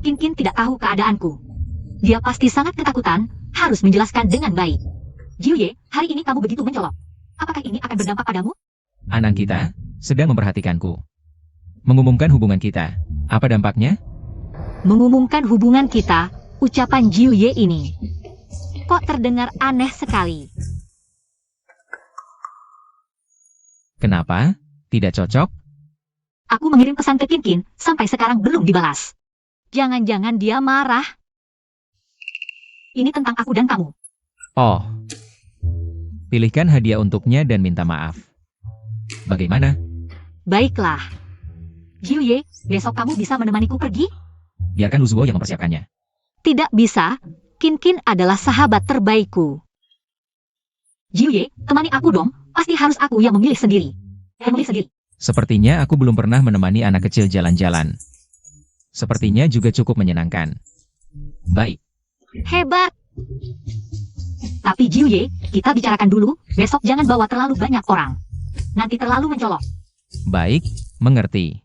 Kinkin tidak tahu keadaanku. Dia pasti sangat ketakutan, harus menjelaskan dengan baik. Jiu Ye, hari ini kamu begitu mencolok. Apakah ini akan berdampak padamu? Anak kita sedang memperhatikanku. Mengumumkan hubungan kita. Apa dampaknya? Mengumumkan hubungan kita, ucapan Jiu Ye ini. Kok terdengar aneh sekali? Kenapa? Tidak cocok? Aku mengirim pesan ke Kinkin, sampai sekarang belum dibalas. Jangan-jangan dia marah. Ini tentang aku dan kamu. Oh. Pilihkan hadiah untuknya dan minta maaf. Bagaimana? Baiklah. Jiuye, besok kamu bisa menemaniku pergi? Biarkan Luzuo yang mempersiapkannya. Tidak bisa. Kin adalah sahabat terbaikku. Jiuye, temani aku dong. Pasti harus aku yang memilih sendiri. Sepertinya aku belum pernah menemani anak kecil jalan-jalan. Sepertinya juga cukup menyenangkan. Baik. Hebat. Tapi Jiuye, kita bicarakan dulu. Besok jangan bawa terlalu banyak orang. Nanti terlalu mencolok. Baik, mengerti.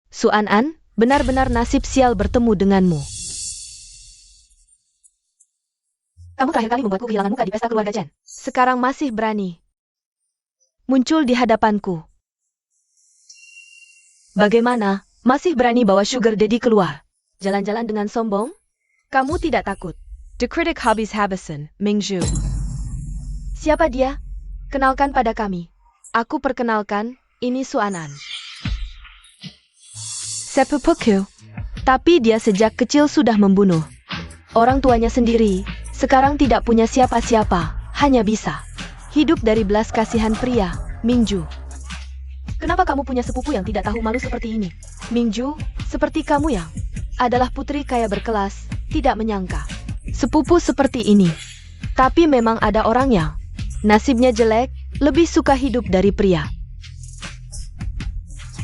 Suan-an, benar-benar nasib sial bertemu denganmu. Kamu terakhir kali membuatku kehilangan muka di pesta keluarga Chen. Sekarang masih berani muncul di hadapanku. Bagaimana? Masih berani bawa Sugar Daddy keluar? Jalan-jalan dengan sombong? Kamu tidak takut? The Critic Hobbies Habison, Mingzhu. Siapa dia? Kenalkan pada kami. Aku perkenalkan, ini Suan-an. Seppuku. Tapi dia sejak kecil sudah membunuh orang tuanya sendiri. Sekarang tidak punya siapa-siapa, hanya bisa hidup dari belas kasihan pria, Mingzhu. Kenapa kamu punya sepupu yang tidak tahu malu seperti ini? Mingzhu, seperti kamu yang adalah putri kaya berkelas, tidak menyangka sepupu seperti ini. Tapi memang ada orang yang nasibnya jelek, lebih suka hidup dari pria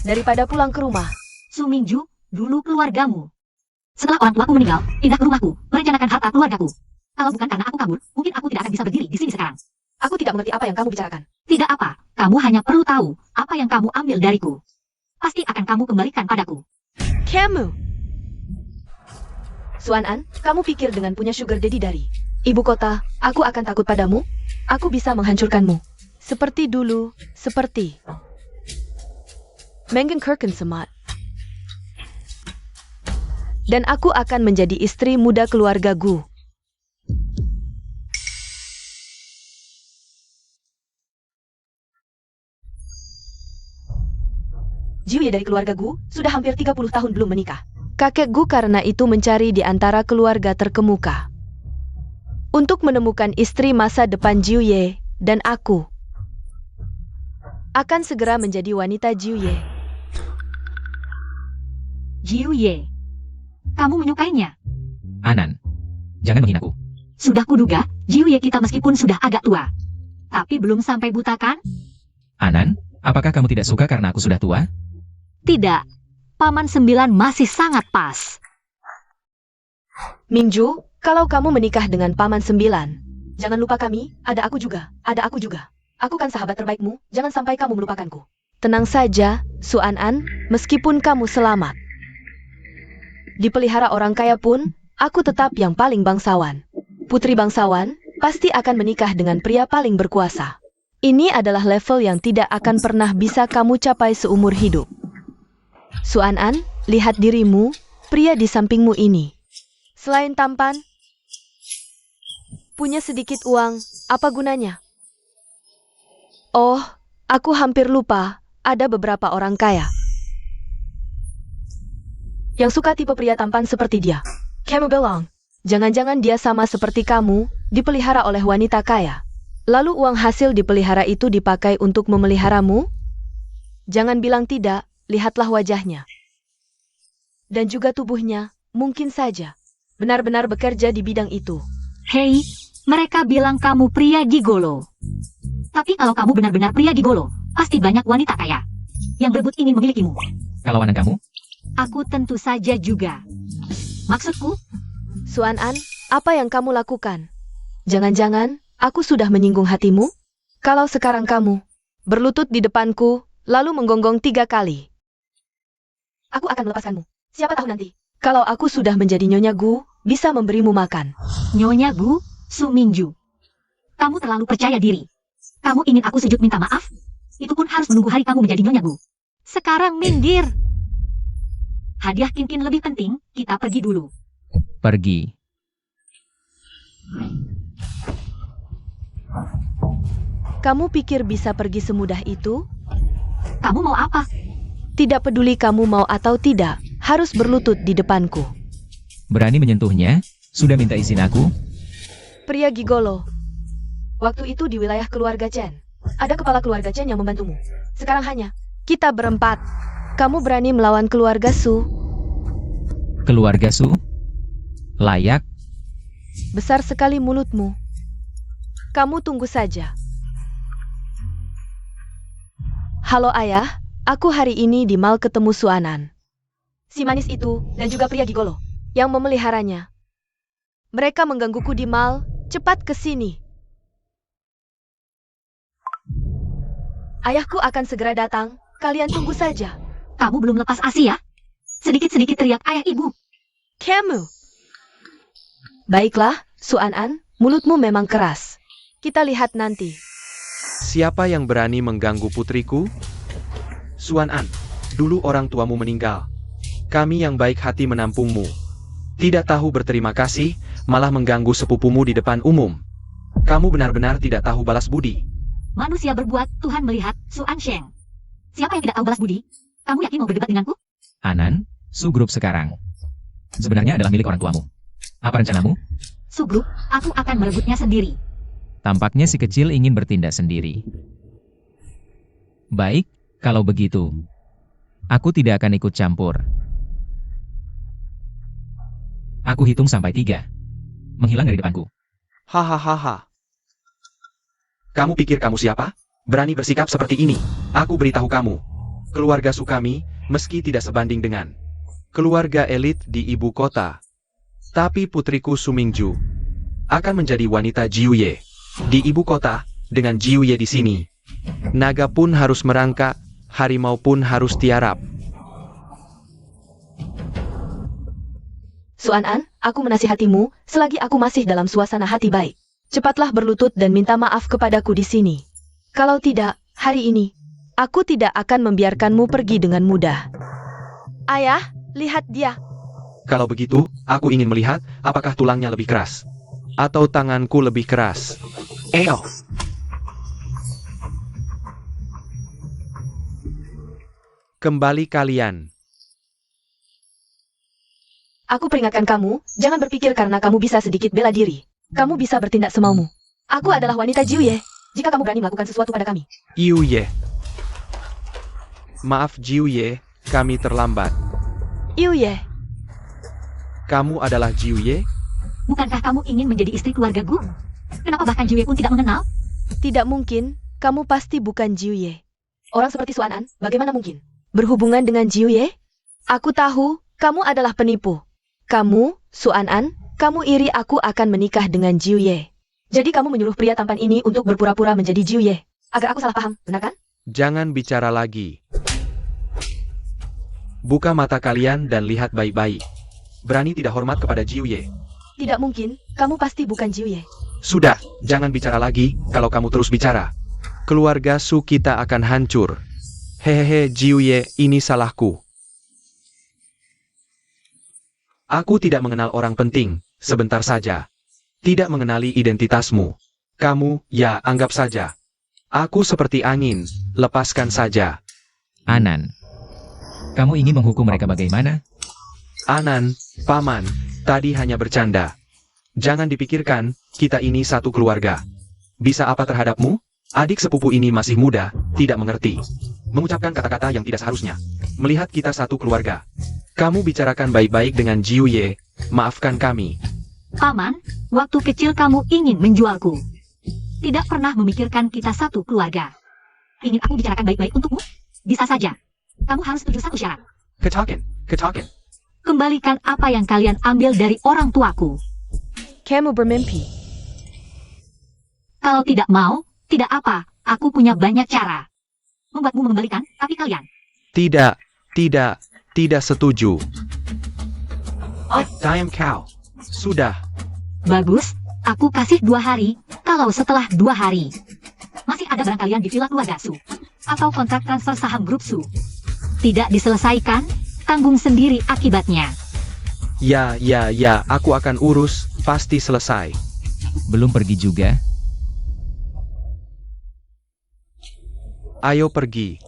daripada pulang ke rumah. Su Mingzhu, dulu keluargamu. Setelah orang tuaku meninggal, pindah ke rumahku, merencanakan harta keluargaku. Kalau bukan karena aku kabur, mungkin aku tidak akan bisa berdiri di sini sekarang. Aku tidak mengerti apa yang kamu bicarakan. Tidak apa, kamu hanya perlu tahu apa yang kamu ambil dariku. Pasti akan kamu kembalikan padaku. Kamu. Suan-an, kamu pikir dengan punya Sugar Daddy dari ibu kota, aku akan takut padamu? Aku bisa menghancurkanmu. Seperti dulu, seperti Mengenkirchen Semat. Dan aku akan menjadi istri muda keluarga Gu. Jiuye dari keluarga Gu sudah hampir 30 tahun belum menikah. Kakek Gu karena itu mencari di antara keluarga terkemuka untuk menemukan istri masa depan Jiuye, dan aku akan segera menjadi wanita Jiuye. Jiuye, kamu menyukainya? Anan, jangan menghinaku. Sudah kuduga, Jiuye kita meskipun sudah agak tua. Tapi belum sampai buta kan? Anan, apakah kamu tidak suka karena aku sudah tua? Tidak. Paman 9 masih sangat pas. Mingzhu, kalau kamu menikah dengan Paman 9, jangan lupa kami, ada aku juga. Aku kan sahabat terbaikmu, jangan sampai kamu melupakanku. Tenang saja, Suan-an, meskipun kamu selamat dipelihara orang kaya pun, aku tetap yang paling bangsawan. Putri bangsawan pasti akan menikah dengan pria paling berkuasa. Ini adalah level yang tidak akan pernah bisa kamu capai seumur hidup. Suan-an, lihat dirimu, pria di sampingmu ini. Selain tampan, punya sedikit uang, apa gunanya? Oh, aku hampir lupa, ada beberapa orang kaya yang suka tipe pria tampan seperti dia. Kamu bilang, jangan-jangan dia sama seperti kamu, dipelihara oleh wanita kaya. Lalu uang hasil dipelihara itu dipakai untuk memeliharamu? Jangan bilang tidak, lihatlah wajahnya. Dan juga tubuhnya, mungkin saja benar-benar bekerja di bidang itu. Hei, mereka bilang kamu pria gigolo. Tapi kalau kamu benar-benar pria gigolo, pasti banyak wanita kaya yang berebut ingin memilikimu. Kalau anak kamu? Aku tentu saja juga. Maksudku, Suan-an, apa yang kamu lakukan? Jangan-jangan aku sudah menyinggung hatimu? Kalau sekarang kamu berlutut di depanku, lalu menggonggong 3 kali, aku akan melepaskanmu. Siapa tahu nanti, kalau aku sudah menjadi Nyonya Gu, bisa memberimu makan. Nyonya Gu, Su Mingzhu. Kamu terlalu percaya diri. Kamu ingin aku sujud minta maaf? Itu pun harus menunggu hari kamu menjadi Nyonya Gu. Sekarang minggir. Hadiah Kin lebih penting, kita pergi dulu. Pergi. Kamu pikir bisa pergi semudah itu? Kamu mau apa? Tidak peduli kamu mau atau tidak, harus berlutut di depanku. Berani menyentuhnya? Sudah minta izin aku? Pria gigolo. Waktu itu di wilayah keluarga Chen. Ada kepala keluarga Chen yang membantumu. Sekarang hanya kita berempat. Kamu berani melawan keluarga Su? Keluarga Su? Layak? Besar sekali mulutmu. Kamu tunggu saja. Halo ayah, aku hari ini di mall ketemu Suanan. Si manis itu dan juga pria gigolo yang memeliharanya. Mereka menggangguku di mall, cepat ke sini. Ayahku akan segera datang, kalian tunggu saja. Kamu belum lepas ASI ya? Sedikit-sedikit teriak ayah ibu. Kamu. Baiklah, Suanan, mulutmu memang keras. Kita lihat nanti. Siapa yang berani mengganggu putriku? Suan-an, dulu orang tuamu meninggal. Kami yang baik hati menampungmu. Tidak tahu berterima kasih, malah mengganggu sepupumu di depan umum. Kamu benar-benar tidak tahu balas budi. Manusia berbuat, Tuhan melihat, Suan Sheng. Siapa yang tidak tahu balas budi? Kamu yakin mau berdebat denganku? Anan, Su Group sekarang. Sebenarnya adalah milik orang tuamu. Apa rencanamu? Sugruk, aku akan merebutnya sendiri. Tampaknya si kecil ingin bertindak sendiri. Baik, kalau begitu. Aku tidak akan ikut campur. Aku hitung sampai 3. Menghilang dari depanku. Hahaha. Kamu pikir kamu siapa? Berani bersikap seperti ini? Aku beritahu kamu. Keluarga Sukami, meski tidak sebanding dengan keluarga elit di ibu kota. Tapi putriku Sumingju akan menjadi wanita Jiuye. Di ibu kota, dengan Jiuye di sini. Naga pun harus merangkak, harimau pun harus tiarap. Suanan, aku menasihatimu, selagi aku masih dalam suasana hati baik. Cepatlah berlutut dan minta maaf kepadaku di sini. Kalau tidak, hari ini, aku tidak akan membiarkanmu pergi dengan mudah. Ayah, lihat dia. Kalau begitu, aku ingin melihat apakah tulangnya lebih keras. Atau tanganku lebih keras. Eyo! Kembali kalian. Aku peringatkan kamu, jangan berpikir karena kamu bisa sedikit bela diri. Kamu bisa bertindak semaumu. Aku adalah wanita Jiuye. Jika kamu berani melakukan sesuatu pada kami. Iuye. Maaf Jiuye, kami terlambat. Jiuye. Kamu adalah Jiuye? Bukankah kamu ingin menjadi istri keluarga Gu? Kenapa bahkan Jiuye pun tidak mengenal? Tidak mungkin, kamu pasti bukan Jiuye. Orang seperti Suanan, bagaimana mungkin berhubungan dengan Jiuye? Aku tahu, kamu adalah penipu. Kamu, Suanan, kamu iri aku akan menikah dengan Jiuye. Jadi kamu menyuruh pria tampan ini untuk berpura-pura menjadi Jiuye. Agar aku salah paham, benar kan? Jangan bicara lagi. Buka mata kalian dan lihat baik-baik. Berani tidak hormat kepada Jiuye. Tidak mungkin, kamu pasti bukan Jiuye. Sudah, jangan bicara lagi, kalau kamu terus bicara. Keluarga Su kita akan hancur. Hehehe Jiuye, ini salahku. Aku tidak mengenal orang penting, sebentar saja. Tidak mengenali identitasmu. Kamu, ya anggap saja. Aku seperti angin, lepaskan saja. Anan, kamu ingin menghukum mereka bagaimana? Anan, paman, tadi hanya bercanda. Jangan dipikirkan, kita ini satu keluarga. Bisa apa terhadapmu? Adik sepupu ini masih muda, tidak mengerti. Mengucapkan kata-kata yang tidak seharusnya. Melihat kita satu keluarga. Kamu bicarakan baik-baik dengan Jiuye, maafkan kami. Paman, waktu kecil kamu ingin menjualku. Tidak pernah memikirkan kita satu keluarga. Ingin aku bicarakan baik-baik untukmu? Bisa saja. Kamu harus setuju satu syarat. Ketaken. Kembalikan apa yang kalian ambil dari orang tuaku. Kamu bermimpi. Kalau tidak mau, tidak apa, aku punya banyak cara. Membuatmu mengembalikan, tapi kalian. Tidak setuju. Diam kau. Sudah. Bagus, aku kasih 2 hari, kalau setelah 2 hari. Masih ada barang kalian di villa keluarga Su. Atau kontrak transfer saham grup Su. Tidak diselesaikan, tanggung sendiri akibatnya. Ya, aku akan urus, pasti selesai. Belum pergi juga? Ayo pergi.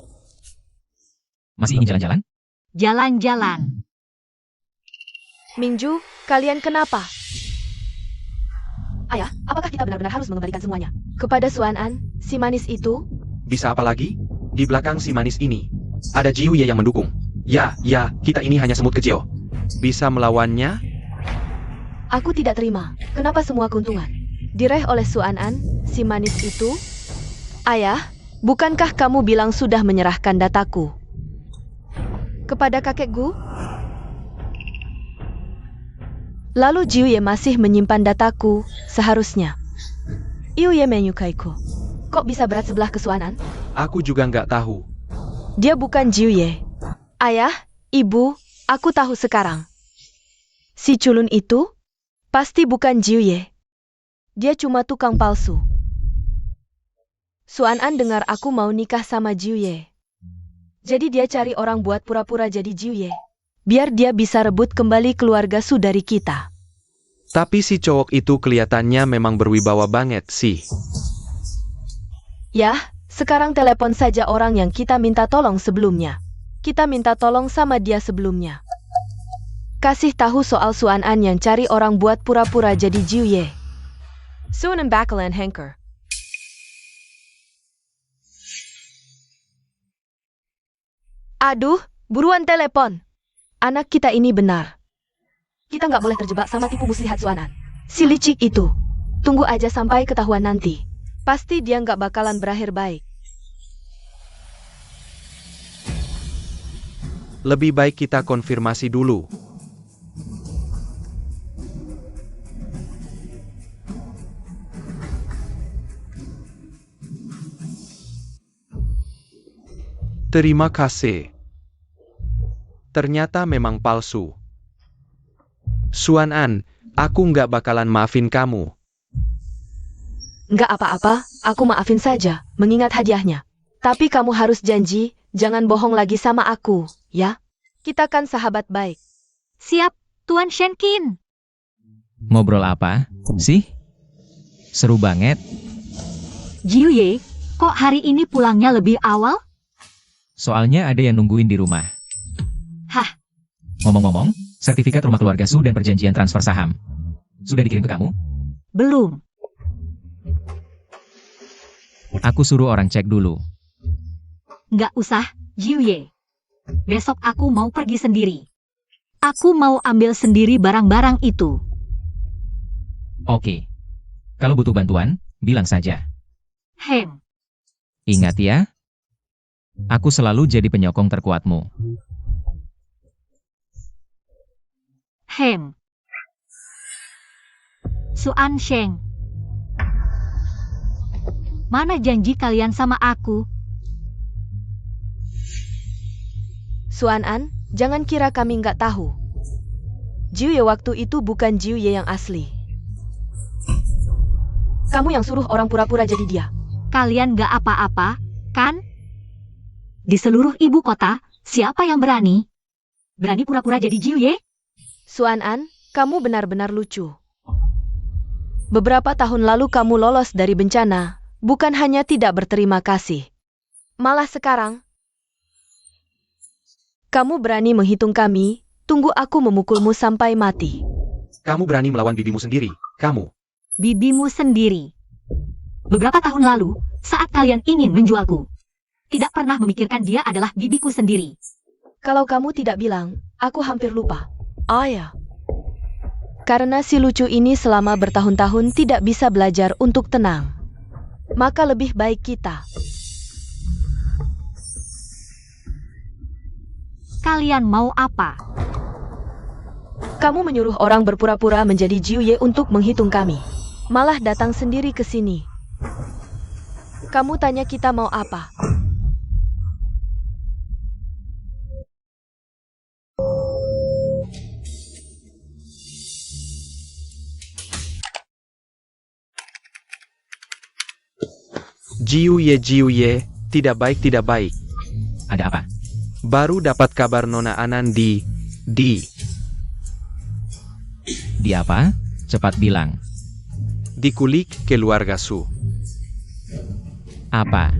Masih ingin jalan-jalan? Jalan-jalan. Mingju, kalian kenapa? Ayah, apakah kita benar-benar harus mengembalikan semuanya? Kepada Suan An, si manis itu? Bisa apa lagi? Di belakang si manis ini, ada Jiu Ye yang mendukung. Ya, kita ini hanya semut kecil. Bisa melawannya? Aku tidak terima. Kenapa semua keuntungan diraih oleh Suan An, si manis itu? Ayah, bukankah kamu bilang sudah menyerahkan dataku kepada kakek Gu? Lalu Jiu Ye masih menyimpan dataku, seharusnya. Iu Ye menyukaiku. Kok bisa berat sebelah ke Suan An? Aku juga nggak tahu. Dia bukan Jiu Ye. Ayah, ibu, aku tahu sekarang. Si culun itu pasti bukan Jiu Ye. Dia cuma tukang palsu. Suan An dengar aku mau nikah sama Jiu Ye. Jadi dia cari orang buat pura-pura jadi Jiu Ye. Biar dia bisa rebut kembali keluarga saudari kita. Tapi si cowok itu kelihatannya memang berwibawa banget sih. Yah, sekarang telepon saja orang yang kita minta tolong sebelumnya. Kita minta tolong sama dia sebelumnya. Kasih tahu soal Suan An yang cari orang buat pura-pura jadi Jiu Ye. Suan An bakalan hanker. Aduh, buruan telepon. Anak kita ini benar. Kita nggak boleh terjebak sama tipu muslihat Suan An. Si licik itu. Tunggu aja sampai ketahuan nanti. Pasti dia nggak bakalan berakhir baik. Lebih baik kita konfirmasi dulu. Terima kasih. Ternyata memang palsu. Suan An, aku nggak bakalan maafin kamu. Nggak apa-apa, aku maafin saja, mengingat hadiahnya. Tapi kamu harus janji, jangan bohong lagi sama aku, ya? Kita kan sahabat baik. Siap, Tuan Shenkin. Ngobrol apa sih? Seru banget. Jiu Ye, kok hari ini pulangnya lebih awal? Soalnya ada yang nungguin di rumah. Hah, Ngomong-ngomong, sertifikat rumah keluarga Su dan perjanjian transfer saham sudah dikirim ke kamu? belum. Aku suruh orang cek dulu. Nggak usah, Jiu Ye. Besok aku mau pergi sendiri. Aku mau ambil sendiri barang-barang itu. Oke. Kalau butuh bantuan, bilang saja. Hem, Ingat ya, aku selalu jadi penyokong terkuatmu. hem. Suan Sheng. Mana janji kalian sama aku? Suan An, jangan kira kami nggak tahu. Jiu Ye waktu itu bukan Jiu Ye yang asli. Kamu yang suruh orang pura-pura jadi dia. Kalian nggak apa-apa, kan? Di seluruh ibu kota, siapa yang berani? Berani pura-pura jadi Jiu Ye? Suan An, kamu benar-benar lucu. Beberapa tahun lalu kamu lolos dari bencana, bukan hanya tidak berterima kasih. Malah sekarang, kamu berani menghitung kami, tunggu aku memukulmu sampai mati. Kamu berani melawan bibimu sendiri, kamu. Bibimu sendiri. Beberapa tahun lalu, saat kalian ingin menjualku, tidak pernah memikirkan dia adalah bibiku sendiri. Kalau kamu tidak bilang, aku hampir lupa. Oh ya. Karena si lucu ini selama bertahun-tahun tidak bisa belajar untuk tenang. Maka lebih baik kita. Kalian mau apa? Kamu menyuruh orang berpura-pura menjadi Jiu Ye untuk menghitung kami. Malah datang sendiri ke sini. Kamu tanya kita mau apa? Jiu Ye, tidak baik, tidak baik. Ada apa? Baru dapat kabar Nona Anan di... Di apa? Cepat bilang. Dikulik keluarga Su. Apa?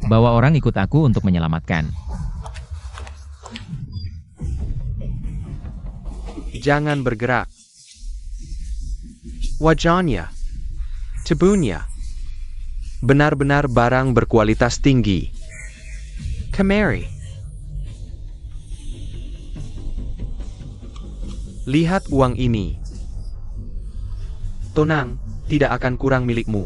Bawa orang ikut aku untuk menyelamatkan. Jangan bergerak. wajahnya, tubuhnya. Benar-benar barang berkualitas tinggi. Kemari. Lihat uang ini. Tenang, tidak akan kurang milikmu.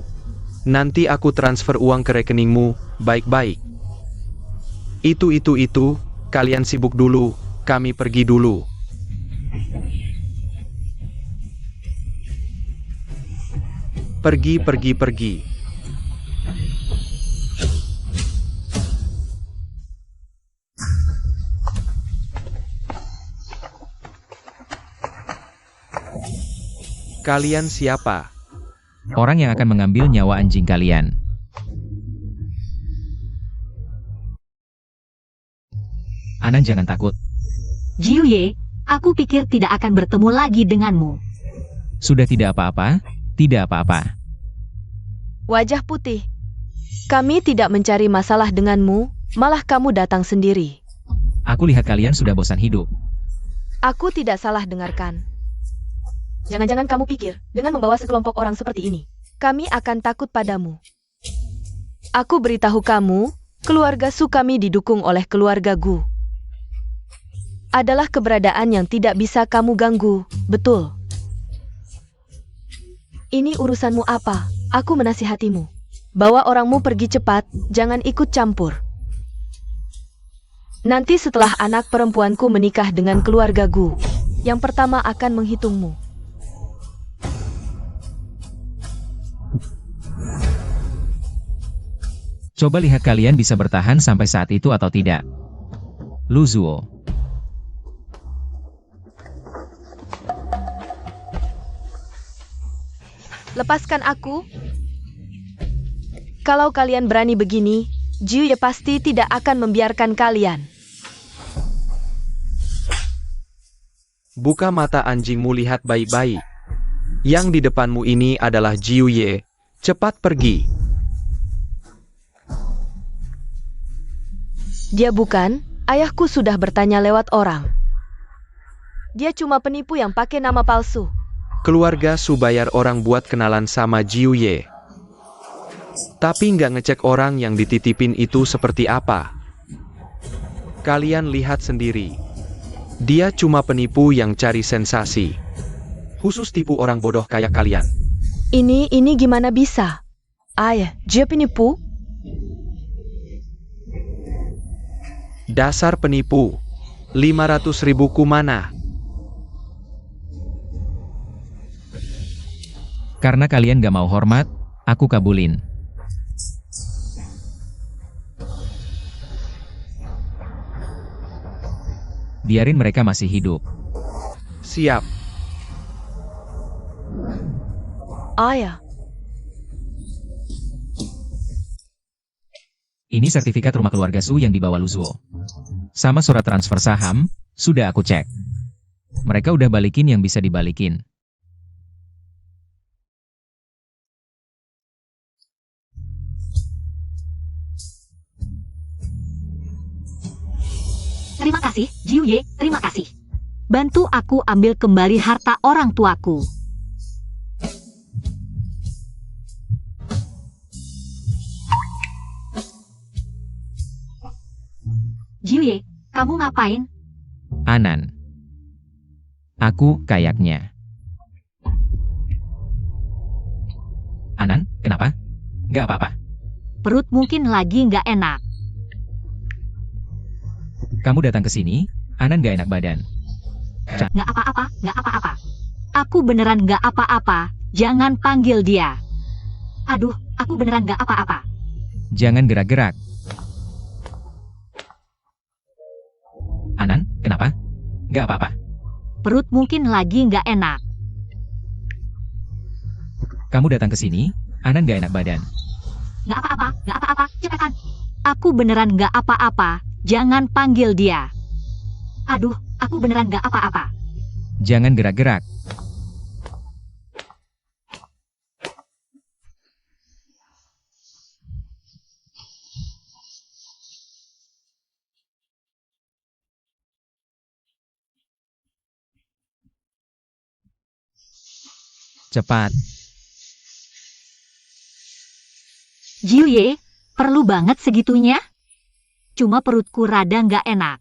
Nanti aku transfer uang ke rekeningmu, baik-baik. Itu, kalian sibuk dulu, kami pergi dulu. Pergi. Kalian siapa? Orang yang akan mengambil nyawa anjing kalian. Anan jangan takut. Jiuye, aku pikir tidak akan bertemu lagi denganmu. Sudah tidak apa-apa, tidak apa-apa. Wajah putih. Kami tidak mencari masalah denganmu, malah kamu datang sendiri. Aku lihat kalian sudah bosan hidup. Aku tidak salah dengarkan. Jangan-jangan kamu pikir, dengan membawa sekelompok orang seperti ini, kami akan takut padamu. Aku beritahu kamu, keluarga Su kami didukung oleh keluarga Gu. Adalah keberadaan yang tidak bisa kamu ganggu, betul? Ini urusanmu apa? Aku menasihatimu. Bawa orangmu pergi cepat, jangan ikut campur. Nanti setelah anak perempuanku menikah dengan keluarga Gu, yang pertama akan menghitungmu. Coba lihat kalian bisa bertahan sampai saat itu atau tidak. Lu Zuo. Lepaskan aku. Kalau kalian berani begini, Jiuye pasti tidak akan membiarkan kalian. Buka mata anjingmu, lihat baik-baik. Yang di depanmu ini adalah Jiuye. Cepat pergi. Dia bukan, ayahku sudah bertanya lewat orang. Dia cuma penipu yang pakai nama palsu. Keluarga Su bayar orang buat kenalan sama Jiuye. Tapi nggak ngecek orang yang dititipin itu seperti apa. Kalian lihat sendiri. Dia cuma penipu yang cari sensasi. Khusus tipu orang bodoh kayak kalian. Ini gimana bisa? Ayah, dia penipu? Dasar penipu. 500.000 kumana. Karena kalian gak mau hormat, aku kabulin. Biarin mereka masih hidup. Siap. Ayah, Ini sertifikat rumah keluarga Su yang dibawa Lu Zuo. Sama surat transfer saham, sudah aku cek. Mereka udah balikin yang bisa dibalikin. Terima kasih, Jiuye, terima kasih. Bantu aku ambil kembali harta orang tuaku. Jiuye, kamu ngapain? Anan. Aku kayaknya. Anan, kenapa? Gak apa-apa. Perut mungkin lagi nggak enak. Kamu datang ke sini, Anan gak enak badan. Nggak apa-apa, nggak apa-apa. Aku beneran nggak apa-apa, jangan panggil dia. Aduh, aku beneran nggak apa-apa. Jangan gerak-gerak. Anan, kenapa? Gak apa-apa. Perut mungkin lagi nggak enak. Kamu datang ke sini, Anan gak enak badan. Nggak apa-apa, nggak apa-apa, cepetan. Aku beneran nggak apa-apa, jangan panggil dia. Aduh, aku beneran nggak apa-apa. Jangan gerak-gerak. Cepat. Jiuye, perlu banget segitunya? Cuma perutku rada nggak enak.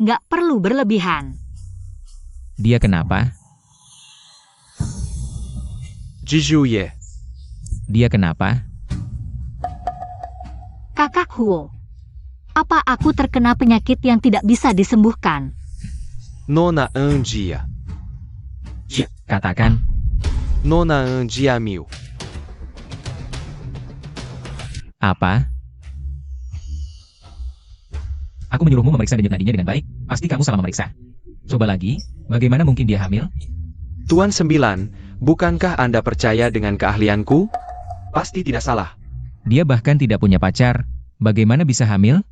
Nggak perlu berlebihan. Dia kenapa? Jijuye. Dia kenapa? Kakak Huo, apa aku terkena penyakit yang tidak bisa disembuhkan? Nona Jia. Katakan. Nona Jia Miu. Apa? Aku menyuruhmu memeriksa denyut nadinya dengan baik. Pasti kamu salah memeriksa. Coba lagi, bagaimana mungkin dia hamil? Tuan Sembilan, bukankah Anda percaya dengan keahlianku? Pasti tidak salah. Dia bahkan tidak punya pacar. Bagaimana bisa hamil?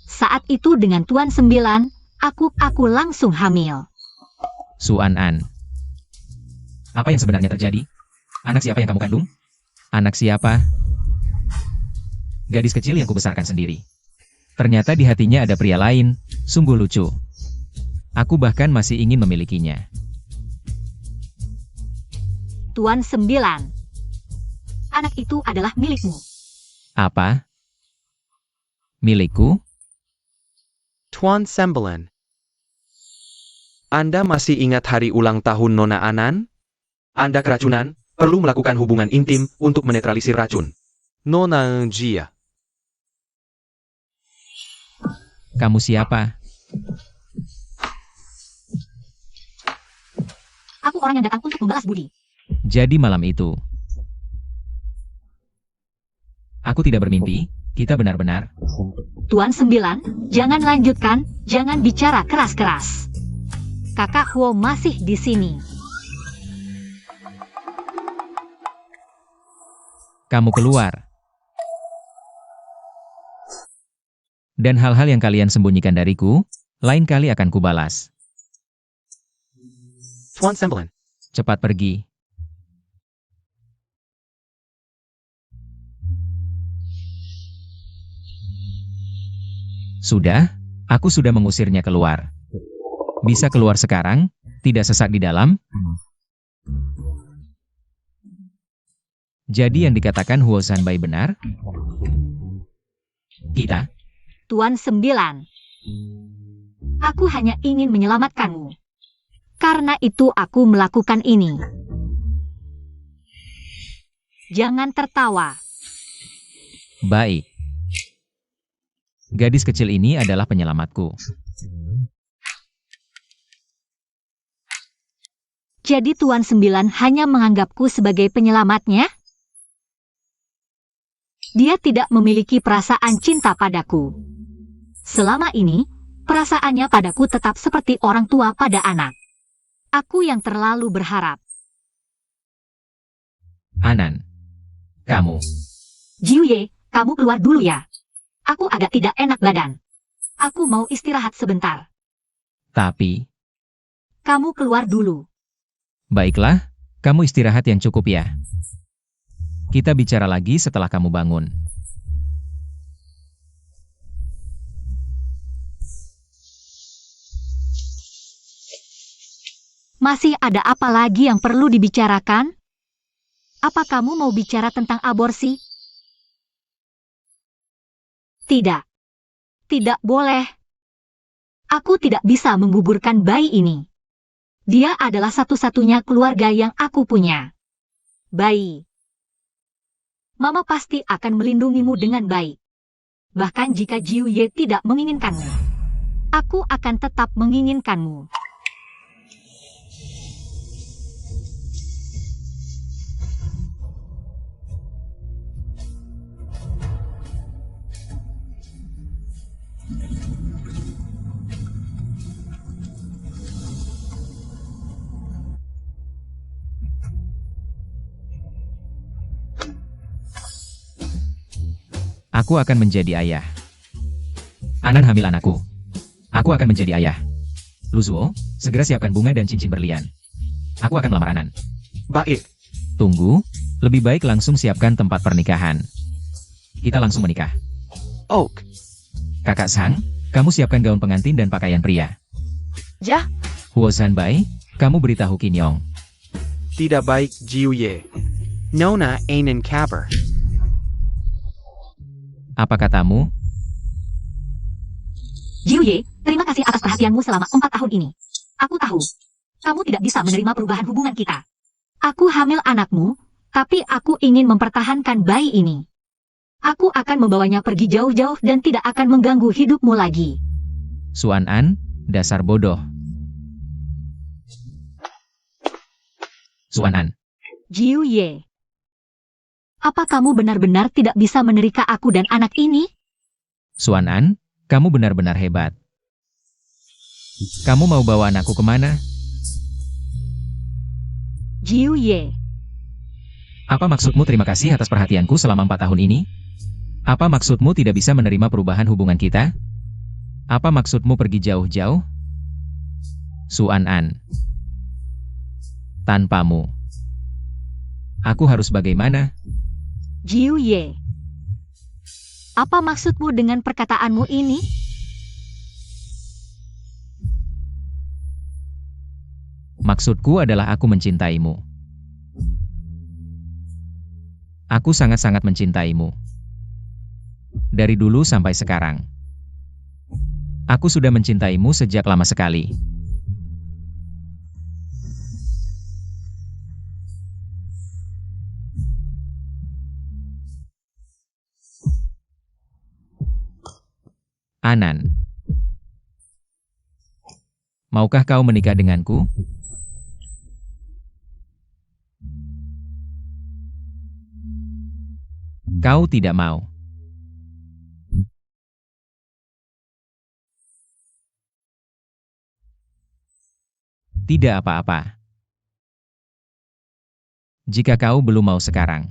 Saat itu dengan Tuan Sembilan, aku langsung hamil. Suan-an. Apa yang sebenarnya terjadi? Anak siapa yang kamu kandung? Anak siapa? Gadis kecil yang kubesarkan sendiri. Ternyata di hatinya ada pria lain. Sungguh lucu. Aku bahkan masih ingin memilikinya. Tuan Sembilan, anak itu adalah milikmu. Apa? Milikku? Tuan Sembilan. Anda masih ingat hari ulang tahun Nona Anan? Anda keracunan, perlu melakukan hubungan intim untuk menetralisir racun. Nona Jia. Kamu siapa? Aku orang yang datang untuk membalas budi. Jadi malam itu. Aku tidak bermimpi, kita benar-benar. Tuan Sembilan, jangan lanjutkan, jangan bicara keras-keras. Kakak Huo masih di sini. Kamu keluar. Dan hal-hal yang kalian sembunyikan dariku, lain kali akan kubalas. Tuan Sembilan. Cepat pergi. Sudah, aku sudah mengusirnya keluar. Bisa keluar sekarang, tidak sesak di dalam. Jadi yang dikatakan Huo Sanbai benar? Kita? Tuan Sembilan, aku hanya ingin menyelamatkanmu. Karena itu aku melakukan ini. Jangan tertawa. Baik. Gadis kecil ini adalah penyelamatku. Jadi Tuan Sembilan hanya menganggapku sebagai penyelamatnya? Dia tidak memiliki perasaan cinta padaku. Selama ini, perasaannya padaku tetap seperti orang tua pada anak. Aku yang terlalu berharap. Anan. Kamu. Jiuye, kamu keluar dulu ya. Aku agak tidak enak badan. Aku mau istirahat sebentar. Tapi, Kamu keluar dulu. baiklah, kamu istirahat yang cukup ya. Kita bicara lagi setelah kamu bangun. Masih ada apa lagi yang perlu dibicarakan? Apa kamu mau bicara tentang aborsi? Tidak. Tidak boleh. Aku tidak bisa menggugurkan bayi ini. Dia adalah satu-satunya keluarga yang aku punya. Bayi. Mama pasti akan melindungimu dengan baik. Bahkan jika Jiuye tidak menginginkanmu. Aku akan tetap menginginkanmu. Aku akan menjadi ayah. Anan hamil anakku. Aku akan menjadi ayah. Luzuo, segera siapkan bunga dan cincin berlian. Aku akan melamar Anan. Baik. Tunggu, lebih baik langsung siapkan tempat pernikahan. Kita langsung menikah. Oak. Kakak Sang, kamu siapkan gaun pengantin dan pakaian pria. Jah, Huo Zanbai, kamu beritahu Qin Yong. Tidak baik, Jiuye. Nona einen kabar. Apa katamu? Jiuye, terima kasih atas perhatianmu selama 4 tahun ini. Aku tahu, kamu tidak bisa menerima perubahan hubungan kita. Aku hamil anakmu, tapi aku ingin mempertahankan bayi ini. Aku akan membawanya pergi jauh-jauh dan tidak akan mengganggu hidupmu lagi. Suan An, dasar bodoh. Suan An, Jiuye, apa kamu benar-benar tidak bisa menerika aku dan anak ini? Suan An, kamu benar-benar hebat. Kamu mau bawa anakku kemana? Jiuye, Apa maksudmu terima kasih atas perhatianku selama 4 tahun ini? Apa maksudmu tidak bisa menerima perubahan hubungan kita? Apa maksudmu pergi jauh-jauh? Suan An, tanpamu, aku harus bagaimana? Jiuye, apa maksudmu dengan perkataanmu ini? Maksudku adalah aku mencintaimu. Aku sangat-sangat mencintaimu. Dari dulu sampai sekarang. Aku sudah mencintaimu sejak lama sekali. Anan, maukah kau menikah denganku? Kau tidak mau. Tidak apa-apa. Jika kau belum mau sekarang,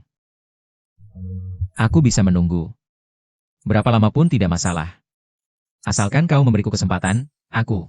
aku bisa menunggu. Berapa lama pun tidak masalah. Asalkan kau memberiku kesempatan, aku